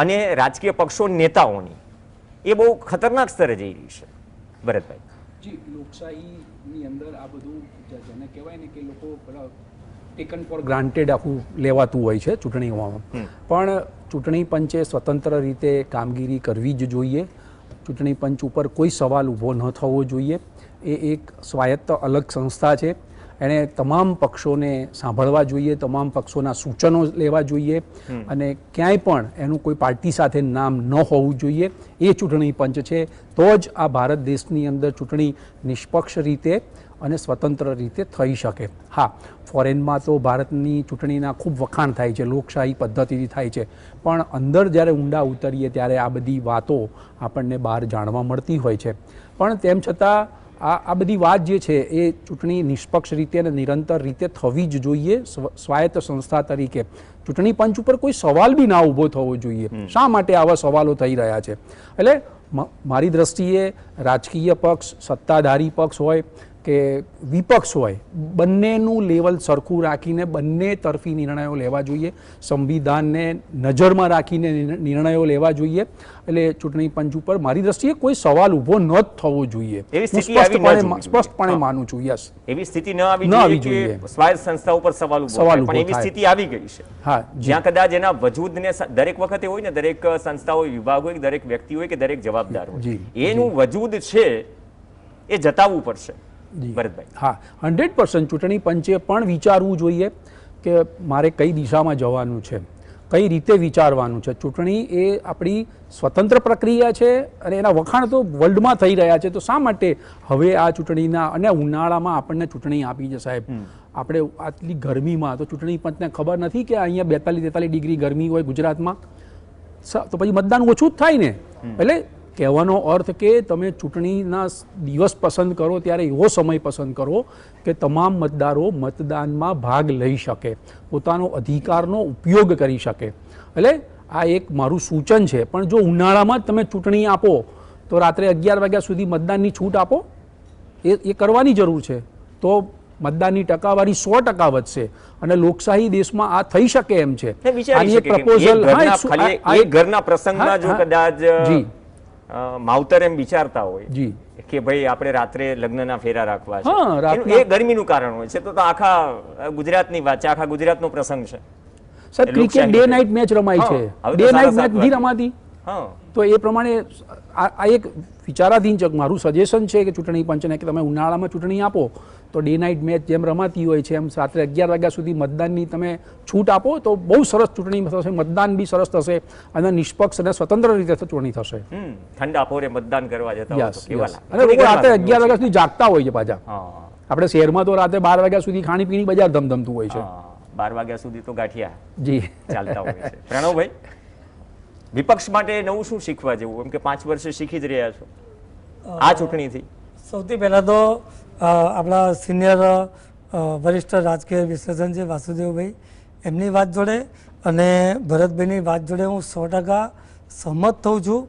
અને રાજકીય પક્ષો, નેતાઓની, એ બહુ ખતરનાક સ્તરે જઈ રહી છે. ભરતભાઈ જી, લોકશાહીની અંદર આ બધું જેને કહેવાય ને કે લોકો ટેકન ફોર ગ્રાન્ટેડ આખું લેવાતું હોય છે ચૂંટણીઓમાં. પણ ચૂંટણી પંચે સ્વતંત્ર રીતે કામગીરી કરવી જ જોઈએ. ચૂંટણી પંચ ઉપર કોઈ સવાલ ઊભો ન થવો જોઈએ. એ એક સ્વાયત્ત અલગ સંસ્થા છે. એણે તમામ પક્ષોને સાંભળવા જોઈએ, તમામ પક્ષોના સૂચનો લેવા જોઈએ અને ક્યાંય પણ એનું કોઈ પાર્ટી સાથે નામ ન હોવું જોઈએ. એ ચૂંટણી પંચ છે. તો જ આ ભારત દેશની અંદર ચૂંટણી નિષ્પક્ષ રીતે અને સ્વતંત્ર રીતે થઈ શકે. હા, ફોરેનમાં તો ભારતની ચૂંટણીના ખૂબ વખાણ થાય છે, લોકશાહી પદ્ધતિથી થાય છે, પણ અંદર જ્યારે ઊંડા ઉતરીએ ત્યારે આ બધી વાતો આપણને બહાર જાણવા મળતી હોય છે. પણ તેમ છતાં આ બધી વાત જે છે એ ચૂંટણી નિષ્પક્ષ રીતે અને નિરંતર રીતે થવી જ જોઈએ. સ્વાયત્ત સંસ્થા તરીકે ચૂંટણી પંચ ઉપર કોઈ સવાલ બી ના ઊભો થવો જોઈએ. શા માટે આવા સવાલો થઈ રહ્યા છે? એટલે મારી દ્રષ્ટિએ રાજકીય પક્ષ, સત્તાધારી પક્ષ હોય કે વિપક્ષ હોય, બંનેનું લેવલ સરખું રાખીને બંને તરફી નિર્ણયો લેવા જોઈએ. સંવિધાનને નજરમાં રાખીને નિર્ણયો લેવા જોઈએ. એટલે ચૂંટણી પંચ ઉપર મારી દ્રષ્ટિએ કોઈ સવાલ ઊભો ન જ થવો જોઈએ. સ્પષ્ટપણે માનું છું. યસ, એવી સ્થિતિ ન આવી જોઈએ કે સ્વાયત્ત સંસ્થા ઉપર સવાલ ઊભો થાય. પણ એવી સ્થિતિ આવી ગઈ છે. હા, જ્યાં કદાચ એના વજૂદને દરેક વખતે હોય ને, દરેક સંસ્થા હોય, વિભાગ હોય, દરેક વ્યક્તિ હોય કે દરેક જવાબદાર હોય, એનું વજૂદ છે એ જતાવવું પડશે. ભરતભાઈ, હા, 100% ચૂંટણી પંચે પણ વિચારવું જોઈએ કે મારે કઈ દિશામાં જવાનું છે, કઈ રીતે વિચારવાનું છે. ચૂંટણી એ આપણી સ્વતંત્ર પ્રક્રિયા છે અને એના વખાણ તો વર્લ્ડમાં થઈ રહ્યા છે. તો શા માટે હવે આ ચૂંટણીના અને ઉનાળામાં આપણને ચૂંટણી આપી છે સાહેબ? આપણે આટલી ગરમીમાં તો ચૂંટણી પંચને ખબર નથી કે અહીંયા 42-43 ડિગ્રી ગરમી હોય ગુજરાતમાં, તો પછી મતદાન ઓછું જ થાય ને. એટલે કહેવાનો અર્થ કે તમે ચૂંટણીના દિવસ પસંદ કરો ત્યારે એવો સમય પસંદ કરો કે તમામ મતદારો મતદાનમાં ભાગ લઈ શકે, પોતાનો અધિકારનો ઉપયોગ કરી શકે. એટલે આ એક મારું સૂચન છે. પણ જો ઉનાળામાં જ તમે ચૂંટણી આપો તો રાત્રે 11 વાગ્યા સુધી મતદાનની છૂટ આપો, એ કરવાની જરૂર છે. તો મતદાનની ટકાવારી 100% વધશે અને લોકશાહી દેશમાં આ થઈ શકે એમ છે. આની એક પ્રપોઝલ ઘરના પ્રસંગમાં જો કદાચ માવતર એમ વિચારતા હોય જી કે ભાઈ આપણે રાત્રે લગ્નના ફેરા રાખવા છે, હા, રાતના- એ ગરમીનું કારણ હોય છે. તો આખા ગુજરાતની વાત છે, આખા ગુજરાતનો પ્રસંગ છે. સાહેબ, ક્રિકેટ ડે નાઇટ મેચ રમાય છે, હા, હવે તો ડે નાઇટ સાડા મેચ સાત નથી વાગે. રમાતી. હા, તો એ પ્રમાણે આ એક વિચારાધીન છે. મારું સજેશન છે કે ચૂંટણી પંચને કે તમે ઉનાળામાં ચૂંટણી આપો તો ડે નાઇટ મેચ જેમ રમાતી હોય છે એમ રાત્રે 11 વાગ્યા સુધી મતદાનની તમે છૂટ આપો તો બહુ સરસ ચૂંટણી થશે, મતદાન બી સરસ થશે અને નિષ્પક્ષ અને સ્વતંત્ર રીતે ચૂંટણી થશે. ઠંડા પોરે મતદાન કરવા જતા હોય તો યસ કેવા યસ. લાગે? અને લોકો રાત્રે 11 વાગ્યા સુધી જાગતા હોય છે પાછા. હા, આપણે શહેરમાં તો રાત્રે 12 વાગ્યા સુધી ખાણીપીણી બજાર ધમધમતું હોય છે. હા, 12 વાગ્યા સુધી તો ગાંઠિયા જી ચાલતા હોય છે. પ્રણવભાઈ, વિપક્ષ માટે નવું શું શીખવા જેવું? એમ કે 5 વર્ષે શીખી જ રહ્યા છો આ ચૂંટણીથી. સૌથી પહેલાં તો આપણા સિનિયર વરિષ્ઠ રાજકીય વિશ્લેષણ છે વાસુદેવભાઈ, એમની વાત જોડે અને ભરતભાઈની વાત જોડે હું 100% સહમત થઉં છું.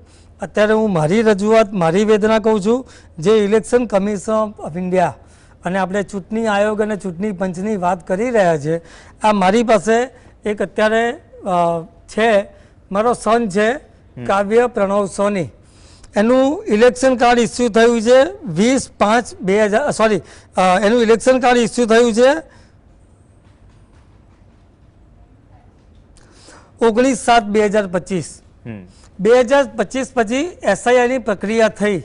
અત્યારે હું મારી રજૂઆત, મારી વેદના કહું છું. જે ઇલેક્શન કમિશન ઓફ ઇન્ડિયા અને આપણે ચૂંટણી આયોગ અને ચૂંટણી પંચની વાત કરી રહ્યા છે, આ મારી પાસે એક અત્યારે છે, મારો સન છે કાવ્ય પ્રણવ સોની, એનું ઇલેક્શન કાર્ડ ઇસ્યુ થયું છે 20/5/2000, સોરી, એનું ઇલેક્શન કાર્ડ ઇસ્યુ થયું છે 19/7/2025. 2025 પછી એસઆઈઆરની પ્રક્રિયા થઈ,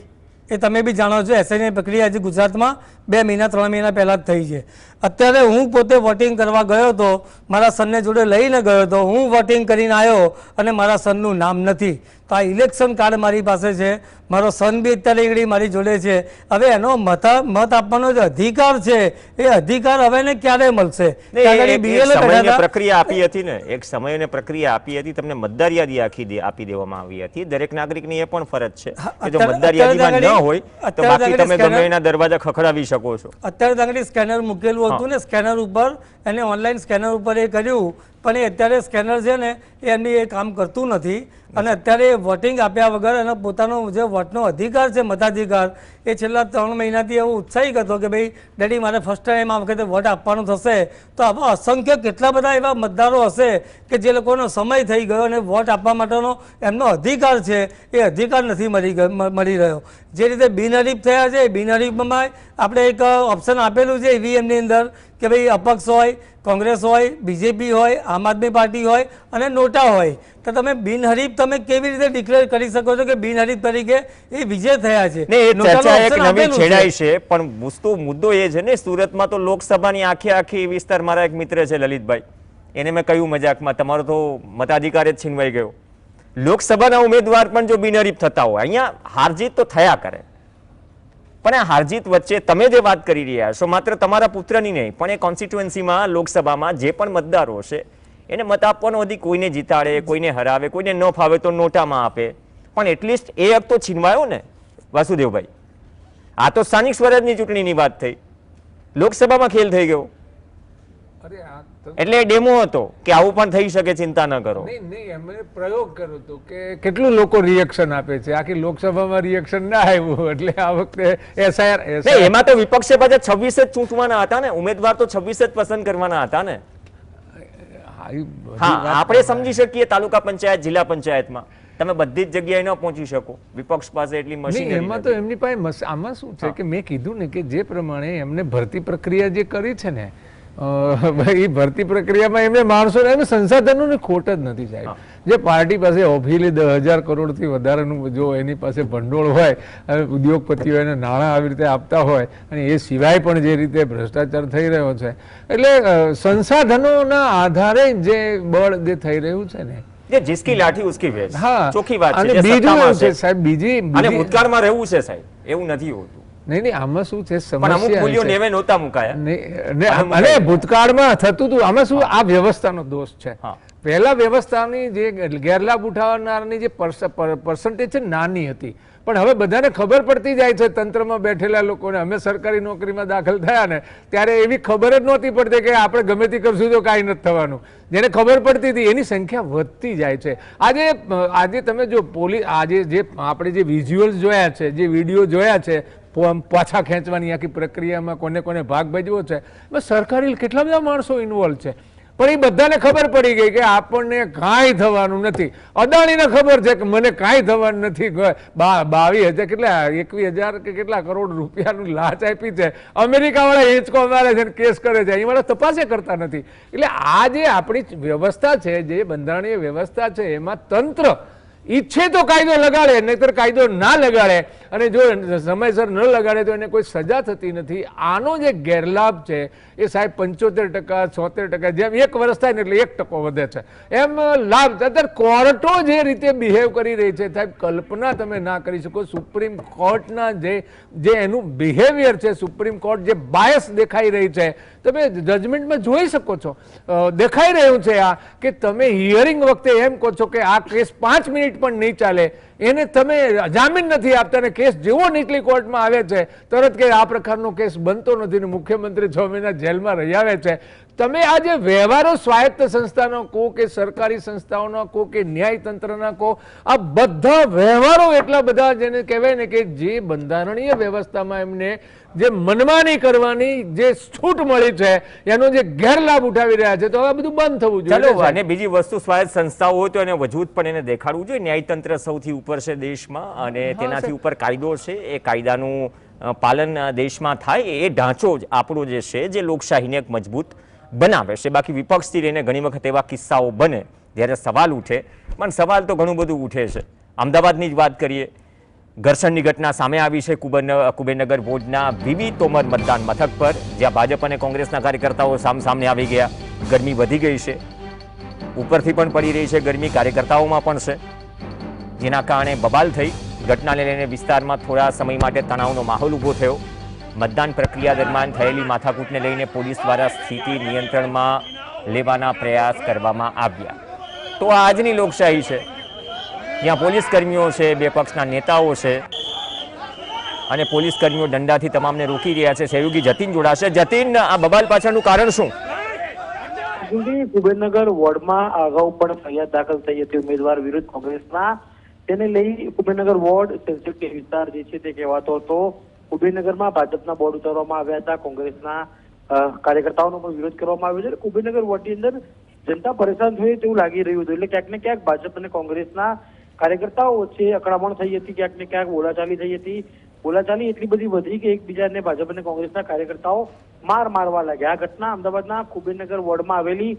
એ તમે બી જાણો છો. એસઆઈની પ્રક્રિયા હજી ગુજરાતમાં 2 મહિના 3 મહિના પહેલાં જ થઈ છે. અત્યારે હું પોતે વોટિંગ કરવા ગયો હતો, મારા સનને જોડે લઈને ગયો હતો, હું વોટિંગ કરીને આવ્યો અને મારા સનનું નામ નથી. તો આ ઇલેક્શન કાર્ડ મારી પાસે છે, મારો સન બી અત્યારે એકડી મારી જોડે છે. હવે એનો મત આપવાનો જે અધિકાર છે એ અધિકાર હવે ને ક્યારે મળશે? પ્રક્રિયા આપી હતી ને, એક સમયને પ્રક્રિયા આપી હતી, તમને મતદાર યાદી આપી દેવામાં આવી હતી. દરેક નાગરિકની એ પણ ફરજ છે કે જો મતદાર યાદીમાં ન હોય તો બાકી તમે ગમે એના દરવાજા ખખડાવી શકો છો. અત્યારે આગળ સ્કેનર મૂકેલું હતું ને, સ્કેનર ઉપર એને ઓનલાઈન સ્કેનર ઉપર એ કર્યું, પણ એ અત્યારે સ્કેનર છે ને એમની એ કામ કરતું નથી. અને અત્યારે વોટિંગ આપ્યા વગર એનો પોતાનો જે વોટનો અધિકાર છે, મતાધિકાર, એ છેલ્લા 3 મહિનાથી એવો ઉત્સાહિત હતો કે ભાઈ ડેડી મારે ફર્સ્ટ ટાઈમ આ વખતે વોટ આપવાનું થશે. તો આવા અસંખ્ય કેટલા બધા એવા મતદારો હશે કે જે લોકોનો સમય થઈ ગયો અને વોટ આપવા માટેનો એમનો અધિકાર છે એ અધિકાર નથી મળી રહ્યો. જે રીતે બિનહરીફ થયા છે, બિનહરીફમાં આપણે એક ઓપ્શન આપેલું છે ઈવીએમની અંદર કે ભાઈ અપક્ષ હોય, કોંગ્રેસ હોય, બીજેપી હોય, આમ આદમી પાર્ટી હોય અને નોટા હોય. તો તમે બિનહરીફ તમે કેવી રીતે ડિક્લેર કરી શકો છો કે બિનહરીફ તરીકે એ વિજય થયા છે? ને એ ચર્ચા એક નવી છેડાઈ છે, પણ મુદ્દો એ છે ને, સુરતમાં તો લોકસભાની આખી વિસ્તાર, મારા એક મિત્ર છે લલિતભાઈ, એને મેં કહ્યું મજાકમાં, તમારો તો મતાધિકાર જ છીનવાઈ ગયો. લોકસભાના ઉમેદવાર પણ જો બિનહરીફ થતા હોય, અહીંયા હારજીત તો થયા કરે, પણ આ હારજીત વચ્ચે તમે જે વાત કરી રહ્યા છો, માત્ર તમારા પુત્રની નહીં પણ એ કોન્સ્ટિટ્યુએન્સીમાં, લોકસભામાં જે પણ મતદારો છે એને મત આપવાનો અધિકાર, કોઈને જીતાડે, કોઈને હરાવે, કોઈને ન ફાવે તો નોટામાં આપે, પણ એટલીસ્ટ એ હક તો છીનવાયો ને વાસુદેવભાઈ. આ તો સ્થાનિક સ્વરાજની ચૂંટણીની વાત થઈ, લોકસભામાં ખેલ થઈ ગયો. એટલે ડેમો હતો કે આવું પણ થઈ શકે, ચિંતા ન કરો. નહીં, એમણે પ્રયોગ કર્યો હતો કે કેટલું લોકો રિએક્શન આપે છે. આખી લોકસભામાં રિએક્શન ના આવ્યું એટલે આ વખતે એસઆઈઆર. એમાં તો વિપક્ષે પાછા 26 જ ચૂંટવાના હતા ને, ઉમેદવાર તો 26 જ પસંદ કરવાના હતા ને. હા, આપણે સમજી શકીએ તાલુકા પંચાયત, જિલ્લા પંચાયતમાં તમે બધી જ જગ્યાએ ન પહોંચી શકો, વિપક્ષ પાસે એટલી મશીનરી. એમાં તો એમની પાસે આમાં શું છે કે મેં કીધું ને કે જે પ્રમાણે એમને ભરતી પ્રક્રિયા જે કરી છે ને, એ ભરતી પ્રક્રિયામાં એમને માણસોને એમને સંસાધનોની ખોટ જ નથી સાહેબ. જે પાર્ટી પાસે ઓફિલી 10,000 કરોડથી વધારાનું જો એની પાસે ભંડોળ હોય, ઉદ્યોગપતિઓ એને નાણાં આવી રીતે આપતા હોય અને એ સિવાય પણ જે રીતે ભ્રષ્ટાચાર થઈ રહ્યો છે, એટલે સંસાધનોના આધારે જે બળ જે થઈ રહ્યું છે ને, જીસકી લાઠી ઉસકી ભેંસ. હા, ચોખ્ખી વાત અને છે. બીજું એવું છે સાહેબ, બીજી અને ભૂતકાળમાં રહેવું છે સાહેબ, એવું નથી હોતું. નહીં, આમાં શું છે, પણ અમુક મૂલ્યો નેવે નહોતા મુકાયા. અને ભૂતકાળમાં થતું હતું. આમાં શું, આ વ્યવસ્થાનો દોષ છે. પહેલા વ્યવસ્થાની જે ગેરલાભ ઉઠાવનારની જે પર્સન્ટેજ છે નાની હતી, પણ હવે બધાને ખબર પડતી જાય છે, તંત્રમાં બેઠેલા લોકોને. અમે સરકારી નોકરીમાં દાખલ થયા ને ત્યારે એવી ખબર જ નહોતી પડતી કે આપણે ગમે તે કરશું તો કાંઈ નથી થવાનું. જેને ખબર પડતી હતી એની સંખ્યા વધતી જાય છે. આજે તમે જો આજે જે આપણે જે વિઝ્યુઅલ્સ જોયા છે, જે વિડીયો જોયા છે, પાછા ખેંચવાની આખી પ્રક્રિયામાં કોને કોને ભાગ ભજવો છે, સરકારી કેટલા બધા માણસો ઇન્વોલ્વ છે. પણ એ બધાને ખબર પડી ગઈ કે આપણને કાંઈ થવાનું નથી. અદાણીને ખબર છે કે મને કાંઈ થવાનું નથી. 22,000 કેટલા 21,000 કે કેટલા કરોડ રૂપિયાનું લાંચ આપી છે. અમેરિકાવાળા હિંચકો મારે છે, કેસ કરે છે, અહીં તપાસે કરતા નથી. એટલે આ જે આપણી વ્યવસ્થા છે, જે બંધારણીય વ્યવસ્થા છે, એમાં તંત્ર ઈચ્છે તો કાયદો લગાડે, નહીતર કાયદો ના લગાડે, અને જો સમયસર ન લગાડે તો એને કોઈ સજા થતી નથી. આનો જે ગેરલાભ છે એ સાહેબ 75%, 76%, જેમ 1 વર્ષ થાય ને એટલે 1% વધે છે, એમ લાભ. અત્યારે કોર્ટો જે રીતે બિહેવ કરી રહી છે સાહેબ, કલ્પના તમે ના કરી શકો. સુપ્રીમ કોર્ટના જે એનું બિહેવિયર છે, સુપ્રીમ કોર્ટ જે બાયસ દેખાઈ રહી છે, તમે જજમેન્ટમાં જોઈ શકો છો. દેખાઈ રહ્યું છે આ કે તમે હિયરિંગ વખતે એમ કહો છો કે આ કેસ 5 મિનિટ પણ નહીં ચાલે, એને તમે જામીન નથી આપતા, અને કેસ જેવો નીચલી કોર્ટમાં આવે છે તરત કે આ પ્રકારનો કેસ બનતો નથી ને મુખ્યમંત્રી 6 મહિના જેલમાં રહી આવે છે. તમે આ જે વ્યવહારો સ્વાયત્ત સંસ્થાનો કહો કે સરકારી સંસ્થાઓના કહો કે ન્યાયતંત્રના કહો, આ બધા વ્યવહારો એટલા બધા જેને કહેવાય ને કે જે બંધારણીય વ્યવસ્થામાં એમને જે મનમાની કરવાની જે છૂટ મળી છે એનો જે ગેરલાભ ઉઠાવી રહ્યા છે, તો આ બધું બંધ થવું જોઈએ. ચાલો, અને બીજી વસ્તુ, સ્વાયત્ત સંસ્થાઓ હોય તો એને વજૂદ પણ એને દેખાડવું જોઈએ. ન્યાયતંત્ર સૌથી ઉપર છે દેશમાં, અને તેનાથી ઉપર કાયદો છે. એ કાયદાનું પાલન દેશમાં થાય, એ ઢાંચો જ આપણો જે છે, જે લોકશાહીને એક મજબૂત બનાવે છે. બાકી વિપક્ષથી લઈને ઘણી વખત એવા કિસ્સાઓ બને જ્યારે સવાલ ઉઠે, પણ સવાલ તો ઘણું બધું ઉઠે છે. અમદાવાદની જ વાત કરીએ, ઘર્ષણની ઘટના સામે આવી છે કુબેરનગર વોર્ડના વીવી તોમર મતદાન મથક પર, જ્યાં ભાજપ અને કોંગ્રેસના કાર્યકર્તાઓ સામને આવી ગયા. ગરમી વધી ગઈ છે, ઉપરથી પણ પડી રહી છે ગરમી, કાર્યકર્તાઓમાં પણ છે, જેના કારણે બબાલ થઈ. ઘટનાને લઈને વિસ્તારમાં થોડા સમય માટે તણાવનો માહોલ ઊભો થયો. મતદાન પ્રક્રિયા દરમિયાન થયેલી માથાકૂટને લઈને પોલીસ દ્વારા સ્થિતિ નિયંત્રણમાં લેવાના પ્રયાસ કરવામાં આવ્યા. તો આ આજની લોકશાહી છે, જ્યાં પોલીસ કર્મીઓ છે, બે પક્ષના નેતાઓ છે, અને પોલીસ કર્મીઓ દંડાથી તમામને રોકી રહ્યા છે. સહયોગી જતીન જોડાશે. જતીન, આ બબાલ પાછળનું કારણ શું? કુબેરનગર વોર્ડમાં અગાઉ પણ ફરિયાદ દાખલ થઈ હતી ઉમેદવાર વિરુદ્ધ કોંગ્રેસના. તેને લઈ કુબેરનગર વોર્ડ સેન્સિટિવ વિસ્તાર જે છે તે કહેવાતો હતો. કુબેરનગરમાં ભાજપના બોર્ડ ઉતારવામાં આવ્યા હતા, કોંગ્રેસના કાર્યકર્તાઓનો પણ વિરોધ કરવામાં આવ્યો છે. કુબેરનગર વોર્ડની અંદર જનતા પરેશાન થઈ તેવું લાગી રહ્યું હતું. એટલે ક્યાંક ને ક્યાંક ભાજપ અને કોંગ્રેસના કાર્યકર્તાઓ વચ્ચે અકળામણ થઈ હતી, ક્યાંક ને ક્યાંક બોલાચાલી થઈ હતી. બોલાચાલી એટલી બધી વધી કે એકબીજાને ભાજપ અને કોંગ્રેસના કાર્યકર્તાઓ મારવા લાગ્યા. આ ઘટના અમદાવાદના કુબેરનગર વોર્ડમાં આવેલી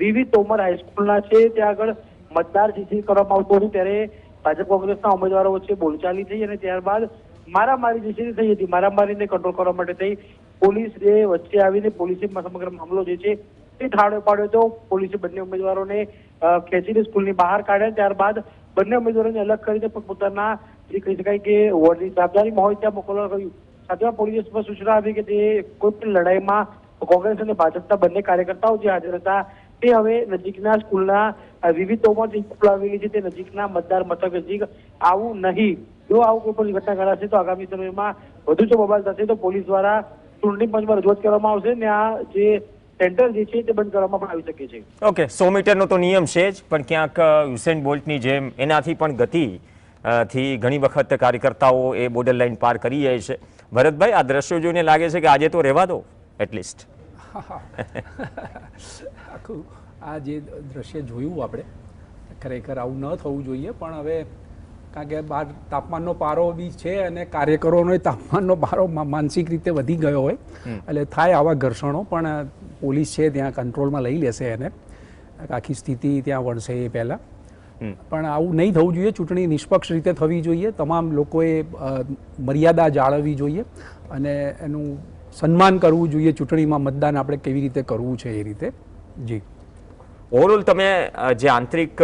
વીવી તોમર હાઈસ્કૂલના છે. ત્યાં આગળ મતદાર જે કરવામાં આવતો હતો ત્યારે ભાજપ કોંગ્રેસના ઉમેદવારો વચ્ચે બોલચાલી થઈ, અને ત્યારબાદ મારામારી જે છે થઈ હતી. મારામારીને કંટ્રોલ કરવા માટે થઈ પોલીસ વચ્ચે આવીને પોલીસે સમગ્ર મામલો જે છે તે ઠાળો પાડ્યો હતો. પોલીસે બંને ઉમેદવારોને ખેંચીને સ્કૂલની બહાર કાઢ્યા. ત્યારબાદ બંને ઉમેદવારોને અલગ કરીને પોતાના જે કહી શકાય કે વોર્ડની જવાબદારીમાં હોય ત્યાં મોકલવા કહ્યું. સાથેમાં પોલીસે પર સૂચના આપી કે તે કોઈ પણ લડાઈમાં કોંગ્રેસ અને ભાજપના બંને કાર્યકર્તાઓ જે હાજર હતા તે હવે નજીકના સ્કૂલના વિવિધોમાં જે સ્કૂલ આવેલી છે તે નજીકના મતદાર મથક નજીક આવું નહીં. જો આવું કોઈ પણ ઘટના ઘટાશે તો આગામી સમયમાં વધુ જો બબાલ થશે તો પોલીસ દ્વારા ચૂંટણી પંચમાં રજૂઆત કરવામાં આવશે, ને આ જે સેન્ટર જે છે તે બંધ કરવામાં પણ આવી શકે છે. ઓકે, 100 મીટરનો તો નિયમ છે જ, પણ ક્યાંક યુસેન બોલ્ટની જેમ એનાથી પણ ગતિ થી ઘણી વખત કાર્યકર્તાઓ એ બોર્ડર લાઇન પાર કરી જાય છે. ભરતભાઈ, આ દ્રશ્યો જોઈને લાગે છે કે આજે તો રહેવા દો એટલીસ્ટ. આખું આ જે દ્રશ્ય જોયું આપણે, ખરેખર આવું ન થવું જોઈએ, પણ હવે કારણ કે બહાર તાપમાનનો પારો બી છે અને કાર્યકરોનો તાપમાનનો પારો માનસિક રીતે વધી ગયો હોય એટલે થાય આવા ઘર્ષણો, પણ પોલીસ છે ત્યાં કંટ્રોલમાં લઈ લેશે એને, આખી સ્થિતિ ત્યાં વળશે એ પહેલાં. પણ આવું નહીં થવું જોઈએ. ચૂંટણી નિષ્પક્ષ રીતે થવી જોઈએ, તમામ લોકોએ મર્યાદા જાળવવી જોઈએ અને એનું સન્માન કરવું જોઈએ. ચૂંટણીમાં મતદાન આપણે કેવી રીતે કરવું છે એ રીતે. જી, ઓવરઓલ તમે જે આંતરિક,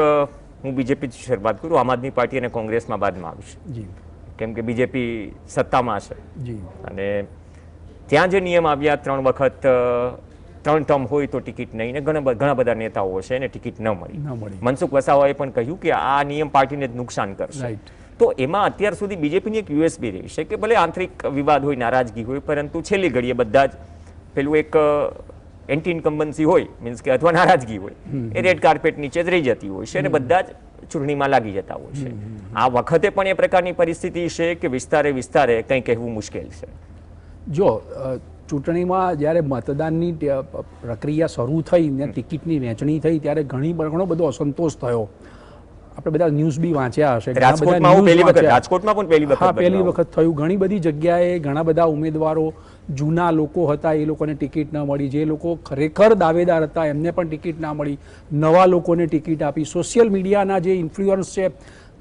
હું બીજેપીથી શરૂઆત કરું, આમ આદમી પાર્ટી અને કોંગ્રેસમાં બાદમાં આવશે, જી, કેમ કે બીજેપી સત્તામાં છે, જી, અને ત્યાં જે નિયમ આવ્યા 3 વખત 3 ટર્મ હોય તો ટિકિટ નહીં, ને ઘણા બધા નેતાઓ છે એને ટિકિટ ન મળી. મનસુખ વસાવાએ પણ કહ્યું કે આ નિયમ પાર્ટીને જ નુકસાન કરશે. તો એમાં અત્યાર સુધી બીજેપીની એક યુએસપી રહી છે કે ભલે આંતરિક વિવાદ હોય, નારાજગી હોય, પરંતુ છેલ્લી ઘડીએ બધા જ પેલું એક એન્ટી ઇન્કમ્બન્સી હોય, મીન્સ કે અથવા નારાજગી હોય, એ રેડ કાર્પેટ નીચે જ રહી જતી હોય છે અને બધા જ ચૂંટણીમાં લાગી જતા હોય છે. આ વખતે પણ એ પ્રકારની પરિસ્થિતિ છે કે વિસ્તારે કંઈ કહેવું મુશ્કેલ છે. જો ચૂંટણીમાં જ્યારે મતદાનની પ્રક્રિયા શરૂ થઈ ને ટિકિટની વહેંચણી થઈ ત્યારે ઘણો બધો અસંતોષ થયો. આપણે બધા ન્યૂઝ બી વાંચ્યા હશે. રાજકોટમાં પણ પહેલી વખત થયું. ઘણી બધી જગ્યાએ ઘણા બધા ઉમેદવારો જૂના લોકો હતા એ લોકોને ટિકિટ ન મળી. જે લોકો ખરેખર દાવેદાર હતા એમને પણ ટિકિટ ના મળી. નવા લોકોને ટિકિટ આપી. સોશિયલ મીડિયાના જે ઇન્ફ્લુઅન્સ છે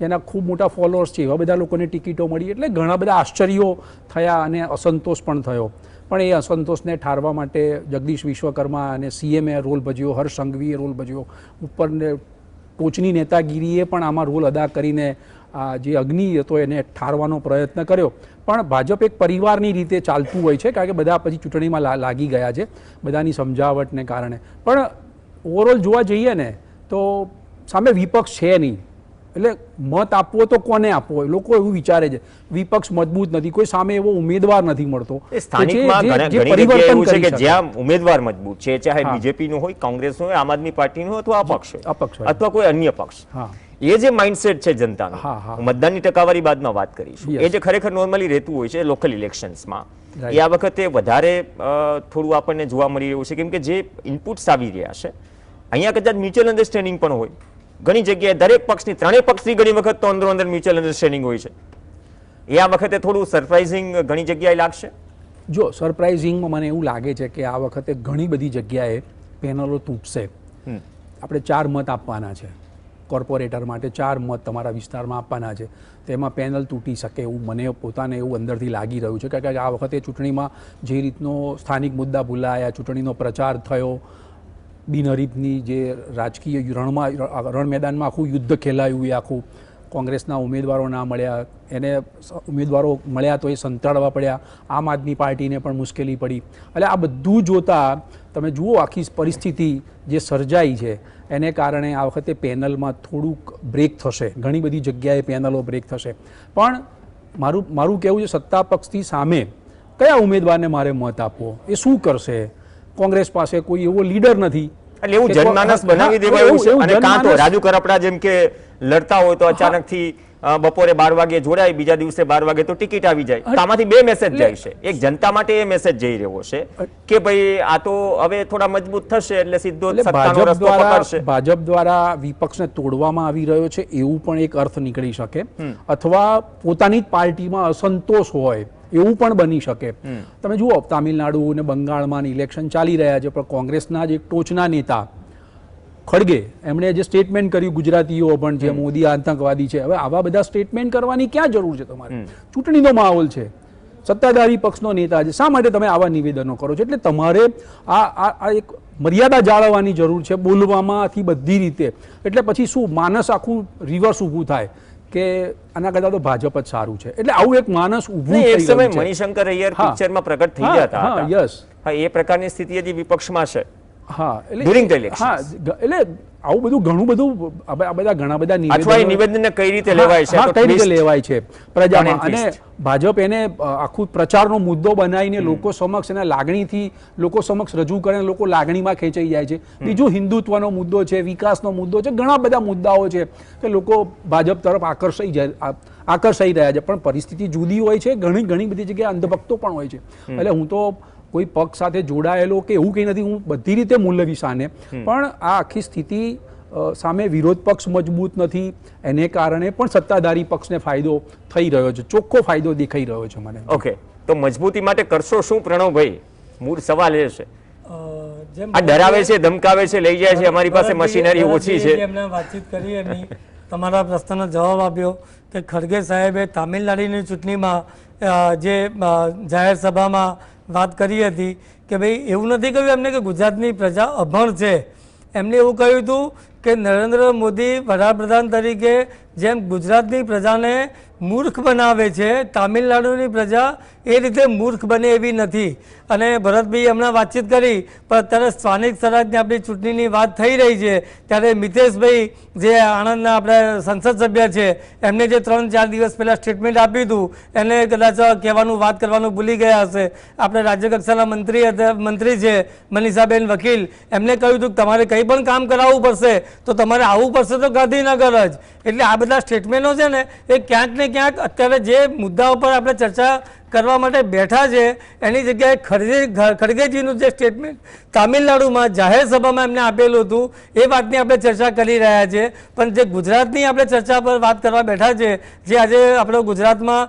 જેના ખૂબ મોટા ફોલોઅર્સ છે એવા બધા લોકોને ટિકિટો મળી. એટલે ઘણા બધા આશ્ચર્યો થયા અને અસંતોષ પણ થયો. પણ એ અસંતોષને ઠારવા માટે જગદીશ વિશ્વકર્મા અને સીએમએ રોલ ભજવ્યો, હર્ષ સંઘવીએ રોલ ભજવ્યો, ઉપરને ટોચની નેતાગીરીએ પણ આમાં રોલ અદા કરીને જે અગ્નિ હતો એને ઠારવાનો પ્રયત્ન કર્યો. પણ ભાજપ એક પરિવારની રીતે ચાલતું હોય છે કારણ કે બધા પછી ચૂંટણીમાં લાગી ગયા છે બધાની સમજાવટને કારણે. પણ ઓવરઓલ જોવા જઈએ ને તો સામે વિપક્ષ છે નહીં. એટલે મત આપવો તો કોને આપવો લોકો એવું વિચારે છે. વિપક્ષ મજબૂત નથી, કોઈ સામે એવો ઉમેદવાર નથી મળતો. જ્યાં ઉમેદવાર મજબૂત છે, ચાહે બીજેપી નું હોય, કોંગ્રેસ નું હોય, આમ આદમી પાર્ટી નું હોય અથવા અપક્ષ હોય અથવા કોઈ અન્ય પક્ષ, એ જે માઇન્ડસેટ છે જનતાનો, મતદાનની ટકાવારી બાદમાં વાત કરીશું, એ જે ખરેખર નોર્મલી રહેતું હોય છે લોકલ ઇલેક્શન્સમાં, એ આ વખતે વધારે થોડું આપણને જોવા મળી રહ્યું છે. કેમ કે જે ઇનપુટ્સ આવી રહ્યા છે અહીંયા કદાચ મ્યુચ્યુઅલ અન્ડરસ્ટેન્ડિંગ પણ હોય. ઘણી જગ્યાએ દરેક પક્ષની, ત્રણેય પક્ષની ઘણી વખત તો અંદર મ્યુચ્યુઅલ અન્ડરસ્ટેન્ડિંગ હોય છે. એ આ વખતે થોડું સરપ્રાઇઝિંગ ઘણી જગ્યાએ લાગશે. જો સરપ્રાઇઝિંગમાં મને એવું લાગે છે કે આ વખતે ઘણી બધી જગ્યાએ પેનલો તૂટશે. આપણે 4 મત આપવાના છે કોર્પોરેટર માટે, 4 મત તમારા વિસ્તારમાં આપવાના છે. તેમાં પેનલ તૂટી શકે એવું મને પોતાને એવું અંદરથી લાગી રહ્યું છે. કારણ કે આ વખતે ચૂંટણીમાં જે રીતનો સ્થાનિક મુદ્દા ભૂલાયા, ચૂંટણીનો પ્રચાર થયો, બિનહરીફની જે રાજકીય રણ મેદાનમાં આખું યુદ્ધ ખેલાયું, એ આખું કોંગ્રેસના ઉમેદવારો ના મળ્યા, એને ઉમેદવારો મળ્યા તો એ સંતાડવા પડ્યા, આમ આદમી પાર્ટીને પણ મુશ્કેલી પડી. એટલે આ બધું જોતાં તમે જુઓ આખી પરિસ્થિતિ જે સર્જાઈ છે એને કારણે આ વખતે પેનલમાં થોડુંક બ્રેક થશે. ઘણી બધી જગ્યાએ પેનલો બ્રેક થશે. પણ મારું કહેવું છે સત્તા પક્ષથી સામે કયા ઉમેદવારને મારે મત આપવો, એ શું કરશે? કોંગ્રેસ પાસે કોઈ એવો લીડર નથી. એટલે એવું જનમાનસ બનાવી દેવાયું છે. અને કાં તો રાજુ કરપડા જેમ કે લડતા હોય તો અચાનકથી બપોરે 12 વાગે જોડાય, બીજા દિવસે 12 વાગે તો ટિકિટ આવી જાય. આમાંથી 2 મેસેજ જાય છે. એક જનતા માટે એ મેસેજ જઈ રહ્યો છે કે ભાઈ આ તો હવે થોડા મજબૂત થશે એટલે સીધો સત્તાનો રસ્તો પકડશે. ભાજપ દ્વારા વિપક્ષને તોડવામાં આવી રહ્યો છે એવું પણ એક અર્થ નીકળી શકે, અથવા પોતાની જ પાર્ટીમાં અસંતોષ હોય એવું પણ બની શકે. તમે જુઓ તામિલનાડુ અને બંગાળમાં ઇલેક્શન ચાલી રહ્યા છે, પણ કોંગ્રેસના જ એક ટોચના નેતા ખડગે એમણે જે સ્ટેટમેન્ટ કર્યું ગુજરાતીઓ પણ જે મોદી આતંકવાદી છે, હવે આવા બધા સ્ટેટમેન્ટ કરવાની ક્યાં જરૂર છે? તમારે ચૂંટણીનો માહોલ છે, સત્તાધારી પક્ષનો નેતા છે, શા માટે તમે આવા નિવેદનો કરો છો? એટલે તમારે આ એક મર્યાદા જાળવવાની જરૂર છે બોલવામાંથી બધી રીતે. એટલે પછી શું માનસ આખું રિવર્સ ઊભું થાય કે આના કરતા તો ભાજપ જ સારું છે. એટલે આવું એક માનસ ઊભું થઈ એક સમય મણિશંકર અય્યર પિક્ચરમાં પ્રગટ થઈ જતા હતા. યસ, એ પ્રકારની સ્થિતિ હજી વિપક્ષમાં છે. હા, એટલે આવું બધું ઘણું બધું આ બધા ઘણા બધા નિવેદનને કઈ રીતે લેવાય છે, કઈ રીતે લેવાય છે પ્રજામાં. અને ભાજપ એને આખું પ્રચારનો મુદ્દો બનાવીને લોકો સમક્ષ એના લાગણીથી લોકો સમક્ષ રજૂ કરે, લોકો લાગણીમાં ખેંચાઈ જાય છે. બીજું હિન્દુત્વનો મુદ્દો છે, વિકાસનો મુદ્દો છે, ઘણા બધા મુદ્દાઓ છે કે લોકો ભાજપ તરફ આકર્ષાઈ રહ્યા છે. પણ પરિસ્થિતિ જુદી હોય છે. ઘણી બધી જગ્યાએ અંધભક્તો પણ હોય છે. એટલે હું તો કોઈ પક્ષ સાથે જોડાયેલો કે એવું કંઈ નથી, હું બધી રીતે મૂલવીશ આને. પણ આ આખી સ્થિતિ સામે વિરોધ પક્ષ મજબૂત નથી, એને કારણે પણ સત્તાધારી પક્ષને ફાયદો થઈ રહ્યો છે, ચોખ્ખો ફાયદો દેખાઈ રહ્યો છે મને. ઓકે, તો મજબૂતી માટે કરશો શું પ્રણવભાઈ? મૂળ સવાલ એ છે. આ ડરાવે છે, ધમકાવે છે, લઈ જાય છે, અમારી પાસે મશીનરી ઓછી છે. એમને વાતચીત કરી એની તમારા પ્રશ્નનો જવાબ આપ્યો કે ખડગે સાહેબે તામિલનાડુની ચૂંટણીમાં જે જાહેર સભામાં વાત કરી હતી કે ભાઈ એવું નથી કહ્યું એમને કે ગુજરાતની પ્રજા અભણ છે. એમને એવું કહ્યું હતું કે નરેન્દ્ર મોદી વડાપ્રધાન તરીકે જેમ ગુજરાતની પ્રજાને મૂર્ખ બનાવે છે, તામિલનાડુની પ્રજા એ રીતે મૂર્ખ બને એવી નથી. અને ભરતભાઈ હમણાં વાતચીત કરી, પણ અત્યારે સ્થાનિક સ્વરાજની આપણી ચૂંટણીની વાત થઈ રહી છે ત્યારે મિતેશભાઈ જે આણંદના આપણે સંસદ સભ્ય છે એમને જે 3-4 દિવસ પહેલાં સ્ટેટમેન્ટ આપ્યું હતું એને કદાચ કહેવાનું વાત કરવાનું ભૂલી ગયા હશે. આપણે રાજ્ય કક્ષાના મંત્રી છે મનીષાબેન વકીલ, એમને કહ્યું હતું કે તમારે કંઈ પણ કામ કરાવવું પડશે તો તમારે આવવું પડશે તો ગાંધીનગર જ. એટલે આ બધા સ્ટેટમેન્ટો છે ને એ ક્યાંક ને ક્યાંક અત્યારે જે મુદ્દા ઉપર આપણે ચર્ચા કરવા માટે બેઠા છે એની જગ્યાએ ખડગેજીનું જે સ્ટેટમેન્ટ તામિલનાડુમાં જાહેર સભામાં એમને આપેલું હતું એ વાતની આપણે ચર્ચા કરી રહ્યા છીએ. પણ જે ગુજરાતની આપણે ચર્ચા પર વાત કરવા બેઠા છે, જે આજે આપણો ગુજરાતમાં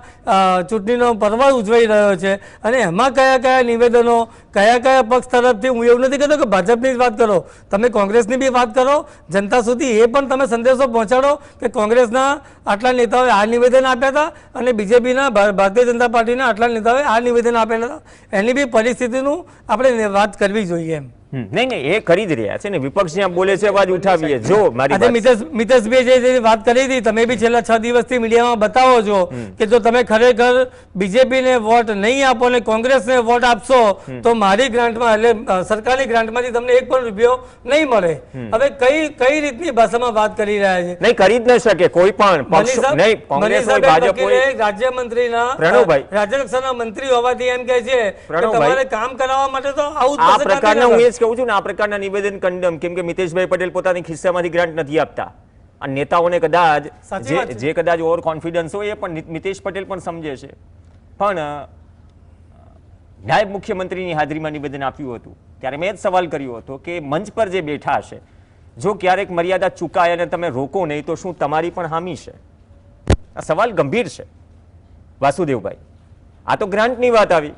ચૂંટણીનો પર્વ ઉજવાઈ રહ્યો છે અને એમાં કયા કયા નિવેદનો કયા કયા પક્ષ તરફથી, હું એવું નથી કહેતો કે ભાજપની જ વાત કરો, તમે કોંગ્રેસની બી વાત કરો, જનતા સુધી એ પણ તમે સંદેશો પહોંચાડો કે કોંગ્રેસના આટલા નેતાઓએ આ નિવેદન આપ્યા હતા અને બીજેપીના ભારતીય જનતા પાર્ટીના આટલા નેતાઓએ આ નિવેદન આપેલા હતા. એની બી પરિસ્થિતિનું આપણે વાત કરવી જોઈએ એમ. નહીં એ કરી જ રહ્યા છે ને, વિપક્ષ જ્યાં બોલે છે અવાજ ઉઠાવીએ. જો મારી આજે મિતેશભાઈ જે વાત કરી હતી, તમે બી છેલ્લા 6 દિવસથી મીડિયામાં બતાવો છો કે જો તમે ખરેખર બીજેપીને વોટ નહીં આપો અને કોંગ્રેસને વોટ આપશો તો મારી ગ્રાન્ટમાં એટલે સરકારની ગ્રાન્ટમાંથી તમને એક પણ રૂપિયો નહીં મળે. હવે કઈ રીતની ભાષામાં વાત કરી રહ્યા છે? નહીં કરી જ ન શકે કોઈ પણ પક્ષ, નહીં કોંગ્રેસ હોય ભાજપ હોય. રાજ્યમંત્રીના પ્રણવભાઈ, રાજ્ય કક્ષાના મંત્રી હોવાથી એમ કહે છે કે પ્રણવભાઈ, તમારે કામ કરાવવા માટે તો આવું જ આ થશે. પ્રકારના હું એ જ કહું છું ને, આ પ્રકારના નિવેદન કંડમ, કેમ કે મિતેશભાઈ પટેલ પોતાની ખિસ્સામાંથી ગ્રાન્ટ નથી આપતા. આ નેતાઓને કદાચ સાચી વાત છે. જે કદાચ ઓવર કોન્ફિડન્સ હોય એ પણ મિતેશ પટેલ પણ સમજે છે. પણ નાયબ મુખ્યમંત્રીની હાજરીમાં નિવેદન આપ્યું હતું ત્યારે મેં જ સવાલ કર્યો હતો કે મંચ પર જે બેઠા હશે, જો ક્યારેક મર્યાદા ચૂકાય અને તમે રોકો નહીં તો શું તમારી પણ હામી છે? આ સવાલ ગંભીર છે વાસુદેવભાઈ. આ તો ગ્રાન્ટની વાત આવી.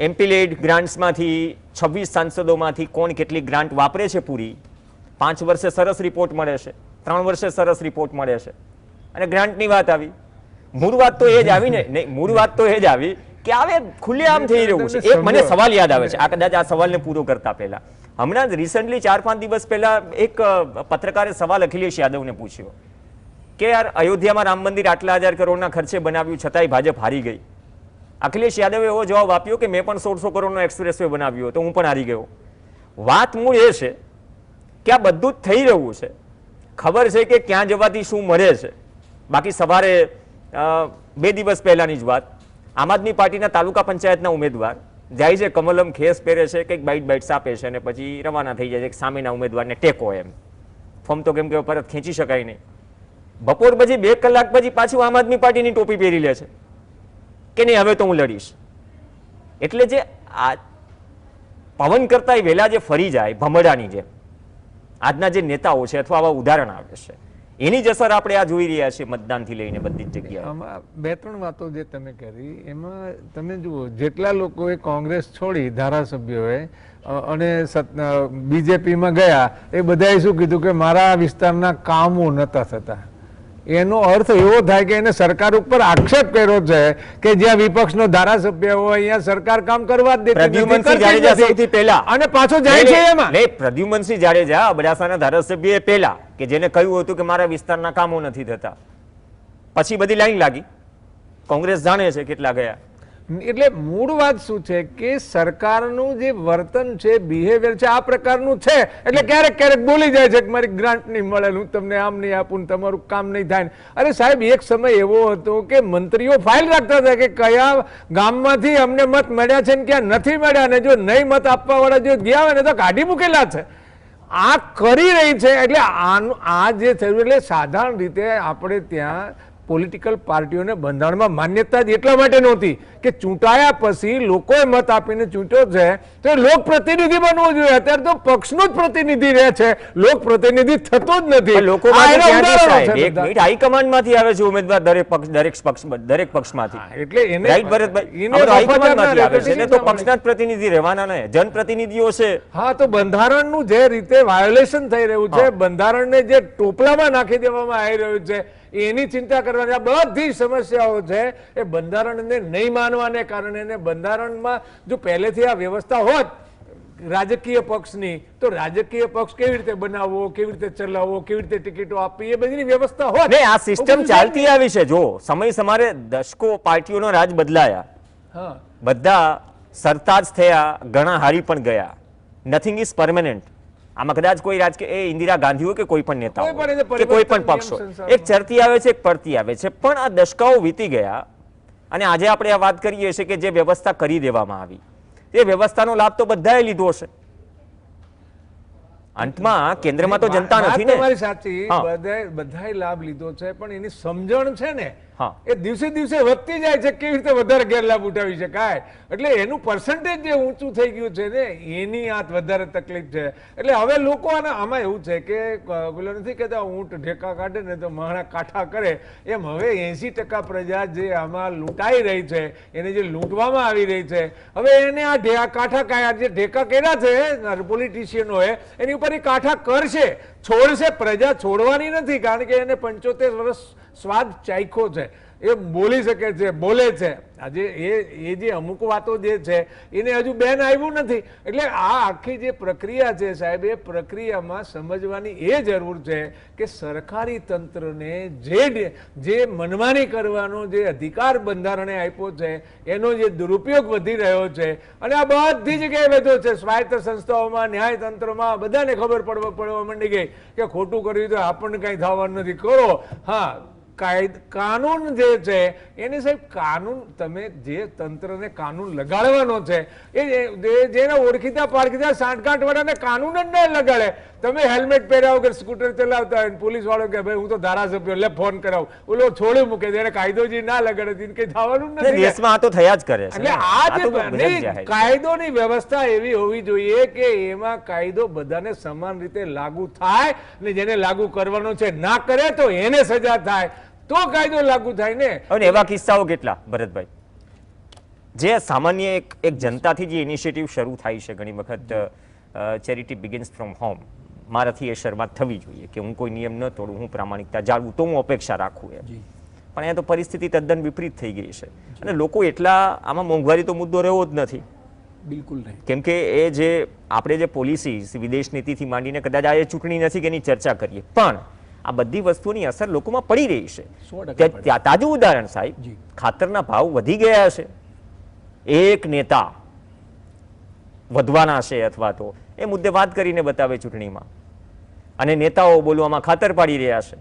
એમપી લેડ ગ્રાન્ટ્સમાંથી 26 સાંસદોમાંથી કોણ કેટલી ગ્રાન્ટ વાપરે છે પૂરી, 5 વર્ષે સરસ રિપોર્ટ મળે છે, 3 વર્ષે સરસ રિપોર્ટ મળે છે, અને ગ્રાન્ટની વાત આવી. મૂળ વાત તો એ જ આવી ને, નહીં મૂળ વાત તો એ જ આવી કે હવે ખુલ્લેઆમ થઈ રહ્યું છે. એક મને સવાલ યાદ આવે છે, આ કદાચ આ સવાલને પૂરો કરતા પહેલા હમણાં જ રિસન્ટલી 4-5 દિવસ પહેલા એક પત્રકારે સવાલ અખિલેશ યાદવને પૂછ્યો કે યાર અયોધ્યામાં રામ મંદિર આટલા 1000 કરોડના ખર્ચે બનાવ્યું છતાંય ભાજપ હારી ગઈ. અખિલેશ યાદવે એવો જવાબ આપ્યો કે મેં પણ 1600 કરોડનો એક્સપ્રેસવે બનાવ્યો તો હું પણ હારી ગયો. વાત મૂળ એ છે કે આ બધું જ થઈ રહ્યું છે, ખબર છે કે ક્યાં જવાથી શું મળે છે. બાકી સવારે 2 દિવસ પહેલાની જ વાત, આમ આદમી પાર્ટીના તાલુકા પંચાયતના ઉમેદવાર જાય છે, કમલમ ખેસ પહેરે છે, કંઈક બાઇટ્સ આપે છે અને પછી રવાના થઈ જાય છે સામેના ઉમેદવારને ટેકો. એમ ફોર્મ તો કેમ કે પરત ખેંચી શકાય નહીં. બપોર પછી 2 કલાક પછી પાછું આમ આદમી પાર્ટીની ટોપી પહેરી લે છે કે નહીં હવે તો હું લડીશ. એટલે જે આ પવન કરતા વહેલા જે ફરી જાય ભમરડાની જેમ આજના જે નેતાઓ છે અથવા આવા ઉદાહરણ આવે છે, એની જ અસર આપણે આ જોઈ રહ્યા છીએ મતદાનથી લઈને બધી જ જગ્યાએ. આમાં 2-3 વાતો જે તમે કરી એમાં તમે જુઓ, જેટલા લોકોએ કોંગ્રેસ છોડી ધારાસભ્યોએ અને બીજેપીમાં ગયા એ બધાએ શું કીધું કે મારા વિસ્તારના કામો નહોતા થતા. એનો અર્થ એવો થાય કે એને સરકાર ઉપર આક્ષેપ કર્યો છે કે જ્યાં વિપક્ષનો ધારાસભ્ય હોય અહીંયા સરકાર કામ કરવા જ દેતી નથી અને પાછો જાય છે એમાં. પ્રદ્યુમનસિંહ જાડેજા અબડાસાના ધારાસભ્ય પહેલા કે જેને કહ્યું હતું કે મારા વિસ્તારના કામો નથી થતા, પછી બધી લાઈન લાગી. કોંગ્રેસ જાણે છે કેટલા ગયા. એટલે મૂળ વાત શું છે કે સરકારનું જે વર્તન છે, બિહેવિયર છે, આ પ્રકારનું છે. એટલે ક્યારેક ક્યારેક બોલી જાય છે કે મારી ગ્રાન્ટ નહીં મળે, હું તમને આમ નહીં આપું, તમારું કામ નહીં થાય. અરે સાહેબ, એક સમય એવો હતો કે મંત્રીઓ ફાઇલ રાખતા હતા કે કયા ગામમાંથી અમને મત મળ્યા છે ને ક્યાં નથી મળ્યા, અને જો નહીં મત આપવા વાળા જો ગયા હોય ને તો કાઢી મૂકેલા છે. આ કરી રહી છે. એટલે આ જે થયું, એટલે સાધારણ રીતે આપણે ત્યાં પોલિટિકલ પાર્ટીઓને બંધારણમાં માન્યતા જ એટલા માટે નહોતી કે ચૂંટાયા પછી લોકોએ મત આપીને ચૂંટ્યો છે તો એ લોક પ્રતિનિધિ બનવો જોઈએ. અત્યારે તો પક્ષનો જ પ્રતિનિધિ રહે છે, લોક પ્રતિનિધિ થતો જ નથી. હાઈકમાન્ડમાંથી આવે છે ઉમેદવાર દરેક પક્ષમાંથી. એટલે એને હાઈકમાન્ડમાંથી આવે છે તો પક્ષના જ પ્રતિનિધિ રહેવાના ને જનપ્રતિનિધિઓ છે. હા, તો બંધારણનું જે રીતે વાયોલેશન થઈ રહ્યું છે, બંધારણને જે ટોપલામાં નાખી દેવામાં આવી રહ્યું છે એની ચિંતા કરવાની. આ બધી સમસ્યાઓ છે એ બંધારણને નહીં માનવાને કારણે. બંધારણમાં જો પહેલેથી આ વ્યવસ્થા હોત રાજકીય પક્ષની, તો રાજકીય પક્ષ કેવી રીતે બનાવવો, કેવી રીતે ચલાવવો, કેવી રીતે ટિકિટો આપવી, એ બધી વ્યવસ્થા હોત. ને આ સિસ્ટમ ચાલતી આવી છે. જો સમય સમારે દશકો પાર્ટીઓનો રાજ બદલાયા, બધા સરતાજ થયા, ઘણા હારી પણ ગયા. Nothing is permanent. આમાં કદાચ કોઈ રાજકીય ઇન્દિરા ગાંધી હોય કે કોઈ પણ નેતા કે કોઈ પણ પક્ષ હોય, એક ચડતી આવે છે, એક પડતી આવે છે. પણ આ દશકાઓ વીતી ગયા અને આજે આપણે આ વાત કરીએ છીએ કે જે વ્યવસ્થા કરી દેવામાં આવી એ વ્યવસ્થાનો લાભ તો બધાએ લીધો છે. અંતમાં કેન્દ્રમાં તો જનતા વાત નથી ને. તમારી સાચી, હા. બધાય લાભ લીધો છે, પણ એની સમજણ છે ને હા. એ દિવસે દિવસે વધતી જાય છે. કેવી રીતે વધારે ગેરલાભ ઉઠાવી શકાય, એટલે એનું પર્સન્ટેજ જે ઊંચું થઈ ગયું છે ને એની આ વધારે તકલીફ છે. એટલે હવે લોકો આમાં એવું છે કે પેલો નથી કહેતા ઊંટ ઢેકા કાઢે ને તો માણા કાઠા કરે, એમ હવે 80% પ્રજા જે આમાં લૂંટાઈ રહી છે, એને જે લૂંટવામાં આવી રહી છે, હવે એને આ કાઠા જે ઢેકા કર્યા છે પોલિટિશિયનોએ એની ઉપર એ કાઠા કરશે, છોડશે. પ્રજા છોડવાની નથી, કારણ કે એને 75 વર્ષ સ્વાદ ચાખ્યો છે, એ બોલી શકે છે, બોલે છે. આજે એ જે અમુક વાતો જે છે એને હજુ બેન આવ્યું નથી. એટલે આ આખી જે પ્રક્રિયા છે સાહેબ, એ પ્રક્રિયામાં સમજવાની એ જરૂર છે કે સરકારી તંત્રને જે મનમાની કરવાનો જે અધિકાર બંધારણે આપ્યો છે એનો જે દુરુપયોગ વધી રહ્યો છે, અને આ બધી જગ્યાએ વધ્યો છે. સ્વાયત્ત સંસ્થાઓમાં, ન્યાયતંત્રમાં બધાને ખબર પડવા માંડી ગઈ કે ખોટું કર્યું તો આપણને કંઈ થવાનું નથી. કરો. હા, કાનૂન જે છે એને સાહેબ, કાનૂન તમે જે તંત્રને કાનૂન લગાડવાનો છે એ જેના ઓળખીતા પારખીતા સાંઠગાંઠ વાળાને કાનૂન જ ન લગાડે. તમે હેલ્મેટ પહેર્યા વગર સ્કૂટર ચલાવતા હોય, પોલીસ વાળો કે ભાઈ હું તો ધારાસભ્ય, લે ફોન કરાવું, ઓલો છોડી મૂકે. એને કાયદો જે ના લગાડે તેને કઈ થવાનું નથી. દેશમાં આ તો થયા જ કરે છે. એટલે આ જે કાયદોની વ્યવસ્થા એવી હોવી જોઈએ કે એમાં કાયદો બધાને સમાન રીતે લાગુ થાય, ને જેને લાગુ કરવાનો છે ના કરે તો એને સજા થાય, તો કાયદો લાગુ થાય ને. અને એવા કિસ્સાઓ કેટલા ભરતભાઈ, જે સામાન્ય એક જનતાથી જે ઇનિશિયેટિવ શરૂ થાય છે, ઘણી વખત ચેરિટી બિગિન્સ ફ્રોમ હોમ, મારાથી એ શરૂઆત થવી જોઈએ કે હું કોઈ નિયમ ન તોડું, હું પ્રામાણિકતા જાળવું, તો હું અપેક્ષા રાખું એમ. પણ અહીંયા તો પરિસ્થિતિ તદ્દન વિપરીત થઈ ગઈ છે, અને લોકો એટલા આમાં મોંઘવારી તો મુદ્દો રહ્યો જ નથી. બિલકુલ નહીં. કેમ કે એ જે આપણે જે પોલિસી વિદેશ નીતિથી માંડીને કદાચ આ ચૂંટણી નથી કે એની ચર્ચા કરીએ, પણ આ બધી વસ્તુની અસર લોકોમાં પડી રહી છે. 100% તાજું ઉદાહરણ સાહેબ, ખાતરના ભાવ વધી ગયા છે, એક નેતા વધવાના છે અથવા તો એ મુદ્દે વાત કરીને બતાવે ચૂંટણીમાં, અને નેતાઓ બોલવામાં ખાતર પાડી રહ્યા છે,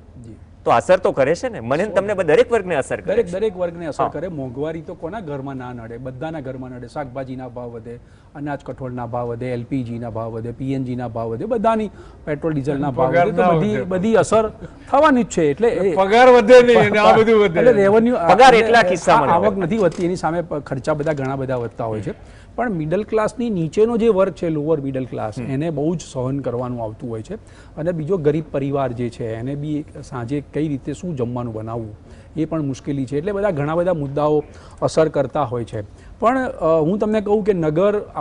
તો અસર તો કરે છે ને. મને તમને દરેક વર્ગને અસર કરે. દરેક વર્ગને અસર કરે. મોંઘવારી તો કોના ઘરમાં ના નડે? બધાના ઘરમાં નડે. શાકભાજીના ભાવ વધે, અનાજ કઠોળના ભાવ વધે, એલપીજીના ભાવ વધે, પીએનજીના ભાવ વધે, બધાની પેટ્રોલ ડીઝલના ભાવ વધે, તો બધી અસર થવાની જ છે. એટલે પગાર વધે નહીં, આ બધું વધે. એટલે રેવન્યુ પગાર એટલા કિસ્સામાં આવક નથી વધતી, એની સામે ખર્ચા બધા ઘણા બધા વધતા હોય છે. પણ મિડલ ક્લાસની નીચેનો જે વર્ગ છે, લોઅર મિડલ ક્લાસ, એને બહુ જ સહન કરવાનું આવતું હોય છે. અને બીજો ગરીબ પરિવાર જે છે એને બી સાંજે કઈ રીતે શું જમવાનું બનાવવું એ પણ મુશ્કેલી છે. એટલે બધા ઘણા બધા મુદ્દાઓ અસર કરતા હોય છે. પણ હું તમને કહું કે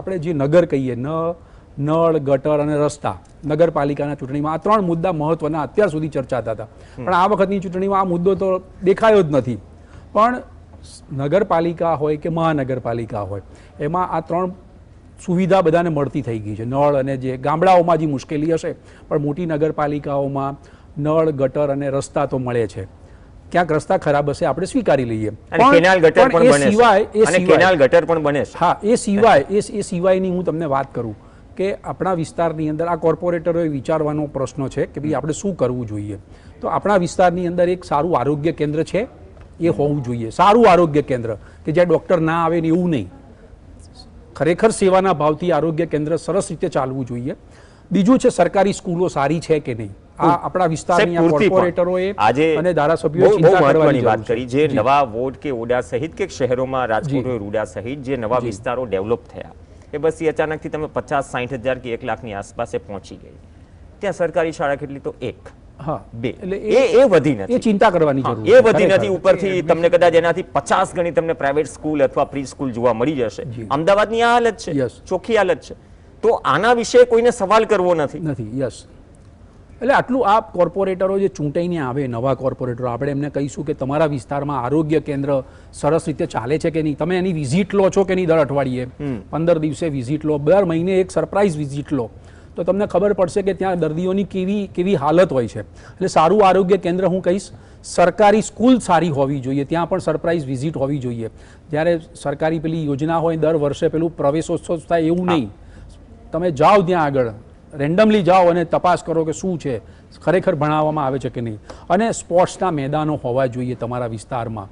આપણે જે નગર કહીએ, નળ, ગટર અને રસ્તા, નગરપાલિકાના ચૂંટણીમાં આ 3 મુદ્દા મહત્વના અત્યાર સુધી ચર્ચાતા હતા. પણ આ વખતની ચૂંટણીમાં આ મુદ્દો તો દેખાયો જ નથી. પણ નગરપાલિકા હોય કે મહાનગરપાલિકા હોય, એમાં આ 3 સુવિધા બધાને મળતી થઈ ગઈ છે. નળ અને જે ગામડાઓમાં જે મુશ્કેલી હશે, પણ મોટી નગરપાલિકાઓમાં નળ, ગટર અને રસ્તા તો મળે છે. ક્યાંક રસ્તા ખરાબ હશે, આપણે સ્વીકારી લઈએ. કેનાલ ગટર પણ બને છે. હા, એ સિવાયની હું તમને વાત કરું કે આપણા વિસ્તારની અંદર આ કોર્પોરેટરોએ વિચારવાનો પ્રશ્ન છે કે ભાઈ આપણે શું કરવું જોઈએ. તો આપણા વિસ્તારની અંદર એક સારું આરોગ્ય કેન્દ્ર છે, એ હોવું જોઈએ. સારું આરોગ્ય કેન્દ્ર કે જ્યાં ડૉક્ટર ના આવે ને એવું નહીં, ખરેખર સેવાના ભાવથી આરોગ્ય કેન્દ્ર સરસ રીતે ચાલવું જોઈએ. બીજું છે સરકારી સ્કૂલો સારી છે કે નહીં. આ આપણા વિસ્તારની કોર્પોરેટરોએ અને ધારાસભ્યોએ ચિંતા કરવાની વાત કરી. જે નવા વોર્ડ કે ઓડા સહિત કે શહેરોમાં, રાજકોટ હોય, રૂડા સહિત જે નવા વિસ્તારો ડેવલપ થયા, એ બસ એ અચાનકથી તમે 50-60 હજાર કે 1 લાખની આસપાસ પહોંચી ગઈ. ત્યાં સરકારી શાળા કેટલી? તો 1, 2. એ વધી નથી, એ ચિંતા કરવાની જરૂર એ વધી નથી. ઉપરથી તમને કદાચ એનાથી 50 ગણી તમને પ્રાઇવેટ સ્કૂલ અથવા પ્રી સ્કૂલ જોવા મળી જશે. અમદાવાદની આ હાલત છે, ચોખ્ખી હાલત છે. તો આના વિશે કોઈને સવાલ કરવો નથી. યસ. એટલે આટલું આ કોર્પોરેટરો જે ચૂંટાઈને આવે, નવા કોર્પોરેટરો, આપણે એમને કહીશું કે તમારા વિસ્તારમાં આરોગ્ય કેન્દ્ર સરસ રીતે ચાલે છે કે નહીં, તમે એની વિઝિટ લો છો કે નહીં, દર અઠવાડિયે 15 દિવસે વિઝિટ લો, દર મહિને એક સરપ્રાઇઝ વિઝિટ લો, તો તમને ખબર પડશે કે ત્યાં દર્દીઓની કેવી હાલત હોય છે. એટલે સારું આરોગ્ય કેન્દ્ર હું કહીશ. સરકારી સ્કૂલ સારી હોવી જોઈએ, ત્યાં પણ સરપ્રાઇઝ વિઝિટ હોવી જોઈએ. જ્યારે સરકારી પેલી યોજના હોય, દર વર્ષે પેલું પ્રવેશોત્સવ થાય એવું નહીં. તમે જાઓ ત્યાં આગળ, રેન્ડમલી જાઓ અને તપાસ કરો કે શું છે, ખરેખર ભણાવવામાં આવે છે કે નહીં. અને સ્પોર્ટ્સના મેદાનો હોવા જોઈએ તમારા વિસ્તારમાં.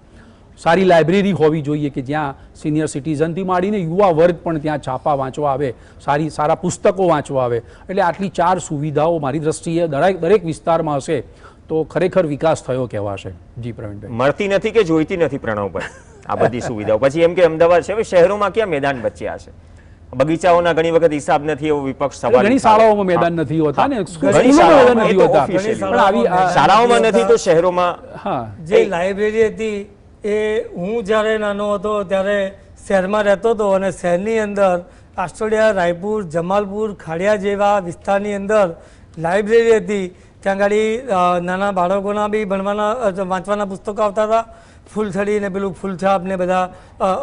સારી લાઇબ્રેરી હોવી જોઈએ કે જ્યાં સિનિયર સિટીઝનથી માંડીને યુવા વર્ગ પણ ત્યાં છાપા વાંચવા આવે, સારા પુસ્તકો વાંચવા આવે. એટલે આટલી 4 સુવિધાઓ મારી દ્રષ્ટિએ દરેક વિસ્તારમાં હશે તો ખરેખર વિકાસ થયો કહેવાશે. જી પ્રવીણભાઈ. મળતી નથી કે જોઈતી નથી પ્રણવભાઈ આ બધી સુવિધાઓ? પછી એમ કે અમદાવાદ છે, હવે શહેરોમાં ક્યાં મેદાન બચ્યા છે? બગીચાઓના ઘણી વખત હિસાબ નથી એવો વિપક્ષ સવાલ. ઘણી શાળાઓમાં મેદાન નથી હોતા ને, ઘણી સ્કૂલોમાં મેદાન નથી હોતા. પણ આવી શાળાઓમાં નથી તો શહેરોમાં. હા, જે લાઇબ્રેરી હતી એ હું જ્યારે નાનો હતો ત્યારે શહેરમાં રહેતો હતો અને શહેરની અંદર આસ્ટોડિયા, રાયપુર, જમાલપુર, ખાડિયા જેવા વિસ્તારની અંદર લાઇબ્રેરી હતી. ત્યાં આગળ નાના બાળકોના બી વાંચવાના પુસ્તકો આવતા હતા. ફૂલછડી ને પેલું ફૂલછાપ ને બધા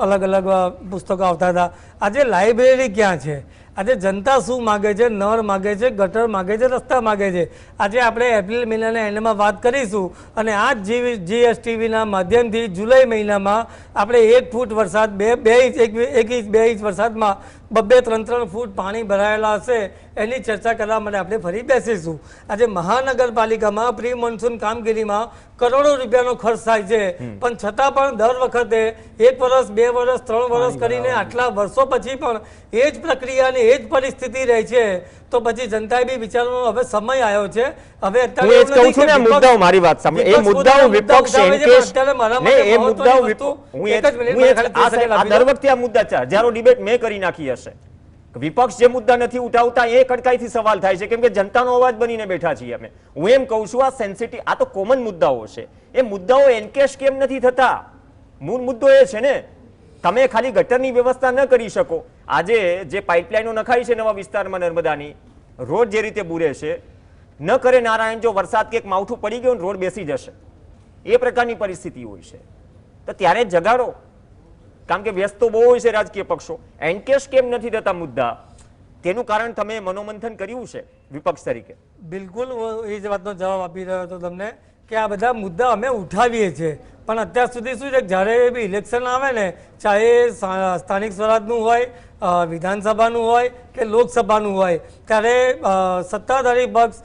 અલગ અલગ પુસ્તકો આવતા હતા. આજે લાઇબ્રેરી ક્યાં છે? આજે જનતા શું માગે છે? નળ માગે છે, ગટર માગે છે, રસ્તા માગે છે. આજે આપણે એપ્રિલ મહિનાના એન્ડમાં વાત કરીશું અને આ જ GSTVના માધ્યમથી જુલાઈ મહિનામાં આપણે 1 ફૂટ વરસાદ, 1 ઇંચ 2 ઇંચ વરસાદમાં 2-3 ફૂટ પાણી ભરાયેલા હશે એની ચર્ચા કરવા માટે આપણે ફરી બેસીશું. આજે મહાનગરપાલિકામાં પ્રી મોન્સૂન કામગીરીમાં કરોડો રૂપિયાનો ખર્ચ થાય છે, પણ છતાં પણ દર વખતે 1 વર્ષ, 2 વર્ષ, 3 વર્ષ કરીને આટલા વર્ષો પછી પણ એ જ પ્રક્રિયાની એ જ પરિસ્થિતિ રહે છે. તો પછી જનતાએ બી વિચારવાનો હવે સમય આવ્યો છે. હવે હું એ જ કહું છું ને, મુદ્દાઓ મારી વાત સાંભળો. એ મુદ્દાઓ વિપક્ષ એ મુદ્દાઓ દર વખતે આ મુદ્દા હજારો ડિબેટ મેં કરી નાખી હશે. વિપક્ષ જે મુદ્દા નથી ઉઠાવતા એ કડકાઈથી સવાલ થાય છે, કેમ કે જનતાનો અવાજ બનીને બેઠા છીએ અમે. હું એમ કહું છું આ સેન્સિટિવ, આ તો કોમન મુદ્દાઓ છે. એ મુદ્દાઓ એન્કેશ કેમ નથી થતા? મૂળ મુદ્દો એ છે ને, તમે ખાલી ગટરની વ્યવસ્થા ન કરી શકો. આજે જે પાઇપલાઇનો નખાઈ છે નવા વિસ્તારમાં નર્મદાની, રોડ જે રીતે બુરે છે, ન કરે નારાયણ જો વરસાદ કે એક માવઠું પડી ગયું રોડ બેસી જશે, એ પ્રકારની પરિસ્થિતિ હોય છે. તો ત્યારે જગાડો, કારણ કે વ્યસ્ત તો બહુ હોય છે રાજકીય પક્ષો. એન્કેશ કેમ નથી થતા મુદ્દા? તેનું કારણ તમે મનોમંથન કર્યું છે વિપક્ષ તરીકે? બિલકુલ એ જ વાતનો જવાબ આપી રહ્યો હતો તમને કે આ બધા મુદ્દા અમે ઉઠાવીએ છીએ, પણ અત્યાર સુધી શું છે કે જ્યારે બી ઇલેક્શન આવે ને, ચાહે સ્થાનિક સ્વરાજનું હોય, વિધાનસભાનું હોય કે લોકસભાનું હોય, ત્યારે સત્તાધારી પક્ષ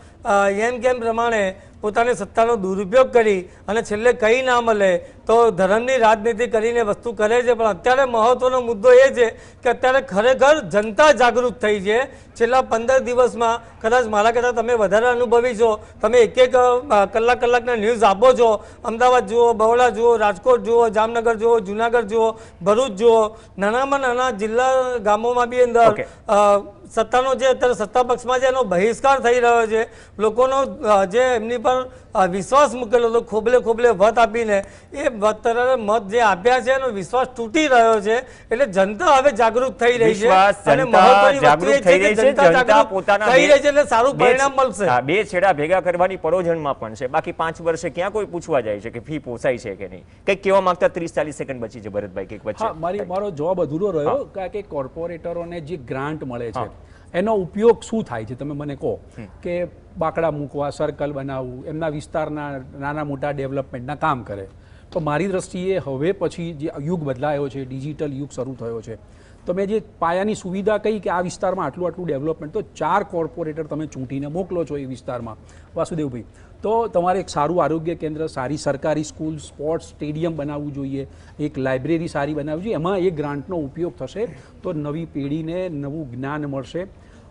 એમ કેમ પ્રમાણે પોતાની સત્તાનો દુરુપયોગ કરી અને છેલ્લે કંઈ ના મળે તો ધર્મની રાજનીતિ કરીને વસ્તુ કરે છે. પણ અત્યારે મહત્વનો મુદ્દો એ છે કે અત્યારે ખરેખર જનતા જાગૃત થઈ છે. છેલ્લા 15 દિવસમાં કદાચ મારા કરતાં તમે વધારે અનુભવી છો. તમે એક કલાકના ન્યૂઝ આપો છો. અમદાવાદ જુઓ, બરોડા જુઓ, રાજકોટ જુઓ, જામનગર જુઓ, જુનાગઢ જુઓ, ભરૂચ જુઓ, નાનામાં નાના જિલ્લા ગામોમાં બી અંદર સત્તાનો જે અત્યારે સત્તા પક્ષમાં જે એનો બહિષ્કાર થઈ રહ્યો છે, લોકોનો જે એમની પર વિશ્વાસ મૂકેલો હતો, ખોબલે વત આપીને એ મત જે આપ્યા છે એનો વિશ્વાસ તૂટી રહ્યો છે. એટલે જનતા હવે જાગૃત થઈ રહી છે અને મહત્વની વસ્તુ એ છે કે જનતા જાગૃત થઈ રહી છે એટલે સારું પરિણામ મળશે. બે છેડા ભેગા કરવાની પરોજણમાં પણ છે. બાકી 5 વર્ષે ક્યાં કોઈ પૂછવા જાય છે કે ફી પોસાય છે કે નહીં? કંઈક કહેવા માંગતા 30-40 સેકન્ડ બચી છે ભરતભાઈ, કંઈક વચ્ચે. મારો જવાબ અધૂરો રહ્યો કે કોર્પોરેટરોને જે ગ્રાન્ટ મળે છે એનો ઉપયોગ શું થાય છે? તમે મને કહો કે બાકડા મૂકવા, સર્કલ બનાવવું, એમના વિસ્તારના નાના મોટા ડેવલપમેન્ટના કામ કરે. તો મારી દ્રષ્ટિએ હવે પછી જે યુગ બદલાયો છે, ડિજિટલ યુગ શરૂ થયો છે, તો મેં જે પાયાની સુવિધા કહી કે આ વિસ્તારમાં આટલું ડેવલપમેન્ટ, તો 4 કોર્પોરેટર તમે ચૂંટીને મોકલો છો એ વિસ્તારમાં, વાસુદેવભાઈ, તો તમારે એક સારું આરોગ્ય કેન્દ્ર, સારી સરકારી સ્કૂલ, સ્પોર્ટ્સ સ્ટેડિયમ બનાવવું જોઈએ, એક લાઇબ્રેરી સારી બનાવવી જોઈએ. એમાં એ ગ્રાન્ટનો ઉપયોગ થશે તો નવી પેઢીને નવું જ્ઞાન મળશે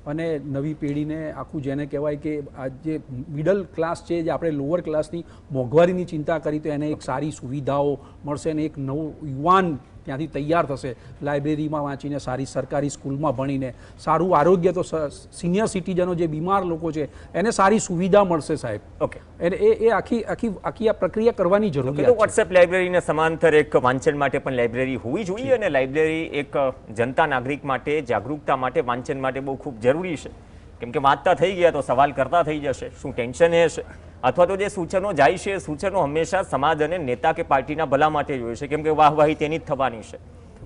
અને નવી પેઢીને આખું જેને કહેવાય કે આ જે મિડલ ક્લાસ છે, જે આપણે લોઅર ક્લાસની મોંઘવારીની ચિંતા કરી, તો એને એક સારી સુવિધાઓ મળશે અને એક નવું યુવાન ત્યાંથી તૈયાર થશે લાઇબ્રેરીમાં વાંચીને, સારી સરકારી સ્કૂલમાં ભણીને. સારું આરોગ્ય તો સિનિયર સિટીઝનો જે બીમાર લોકો છે એને સારી સુવિધા મળશે સાહેબ. ઓકે, એ આખી આ પ્રક્રિયા કરવાની જરૂર છે. વોટ્સએપ લાઇબ્રેરીને સમાંતર એક વાંચન માટે પણ લાઇબ્રેરી હોવી જોઈએ અને લાઇબ્રેરી એક જનતા નાગરિક માટે, જાગૃતતા માટે, વાંચન માટે બહુ ખૂબ જરૂરી છે. કેમ કે વાંચતા થઈ ગયા તો સવાલ કરતા થઈ જશે, શું ટેન્શન હશે, અથવા તો જે સૂચનો જાય છે એ સૂચનો હંમેશા સમાજ અને નેતા કે પાર્ટીના ભલા માટે જ હોય છે. કેમ કે વાહવાહી તેની જ થવાની છે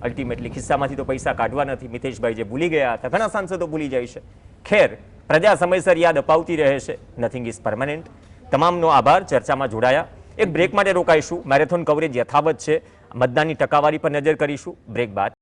અલ્ટિમેટલી. ખિસ્સામાંથી તો પૈસા કાઢવા નથી. મિતેશભાઈ જે ભૂલી ગયા હતા, ઘણા સાંસદો ભૂલી જાય છે. ખેર, પ્રજા સમયસર યાદ અપાવતી રહે છે. Nothing is permanent. તમામનો આભાર. ચર્ચામાં જોડાયા. એક બ્રેક માટે રોકાઈશું. મેરેથોન કવરેજ યથાવત છે. મતદાનની ટકાવારી પર નજર કરીશું બ્રેક બાદ.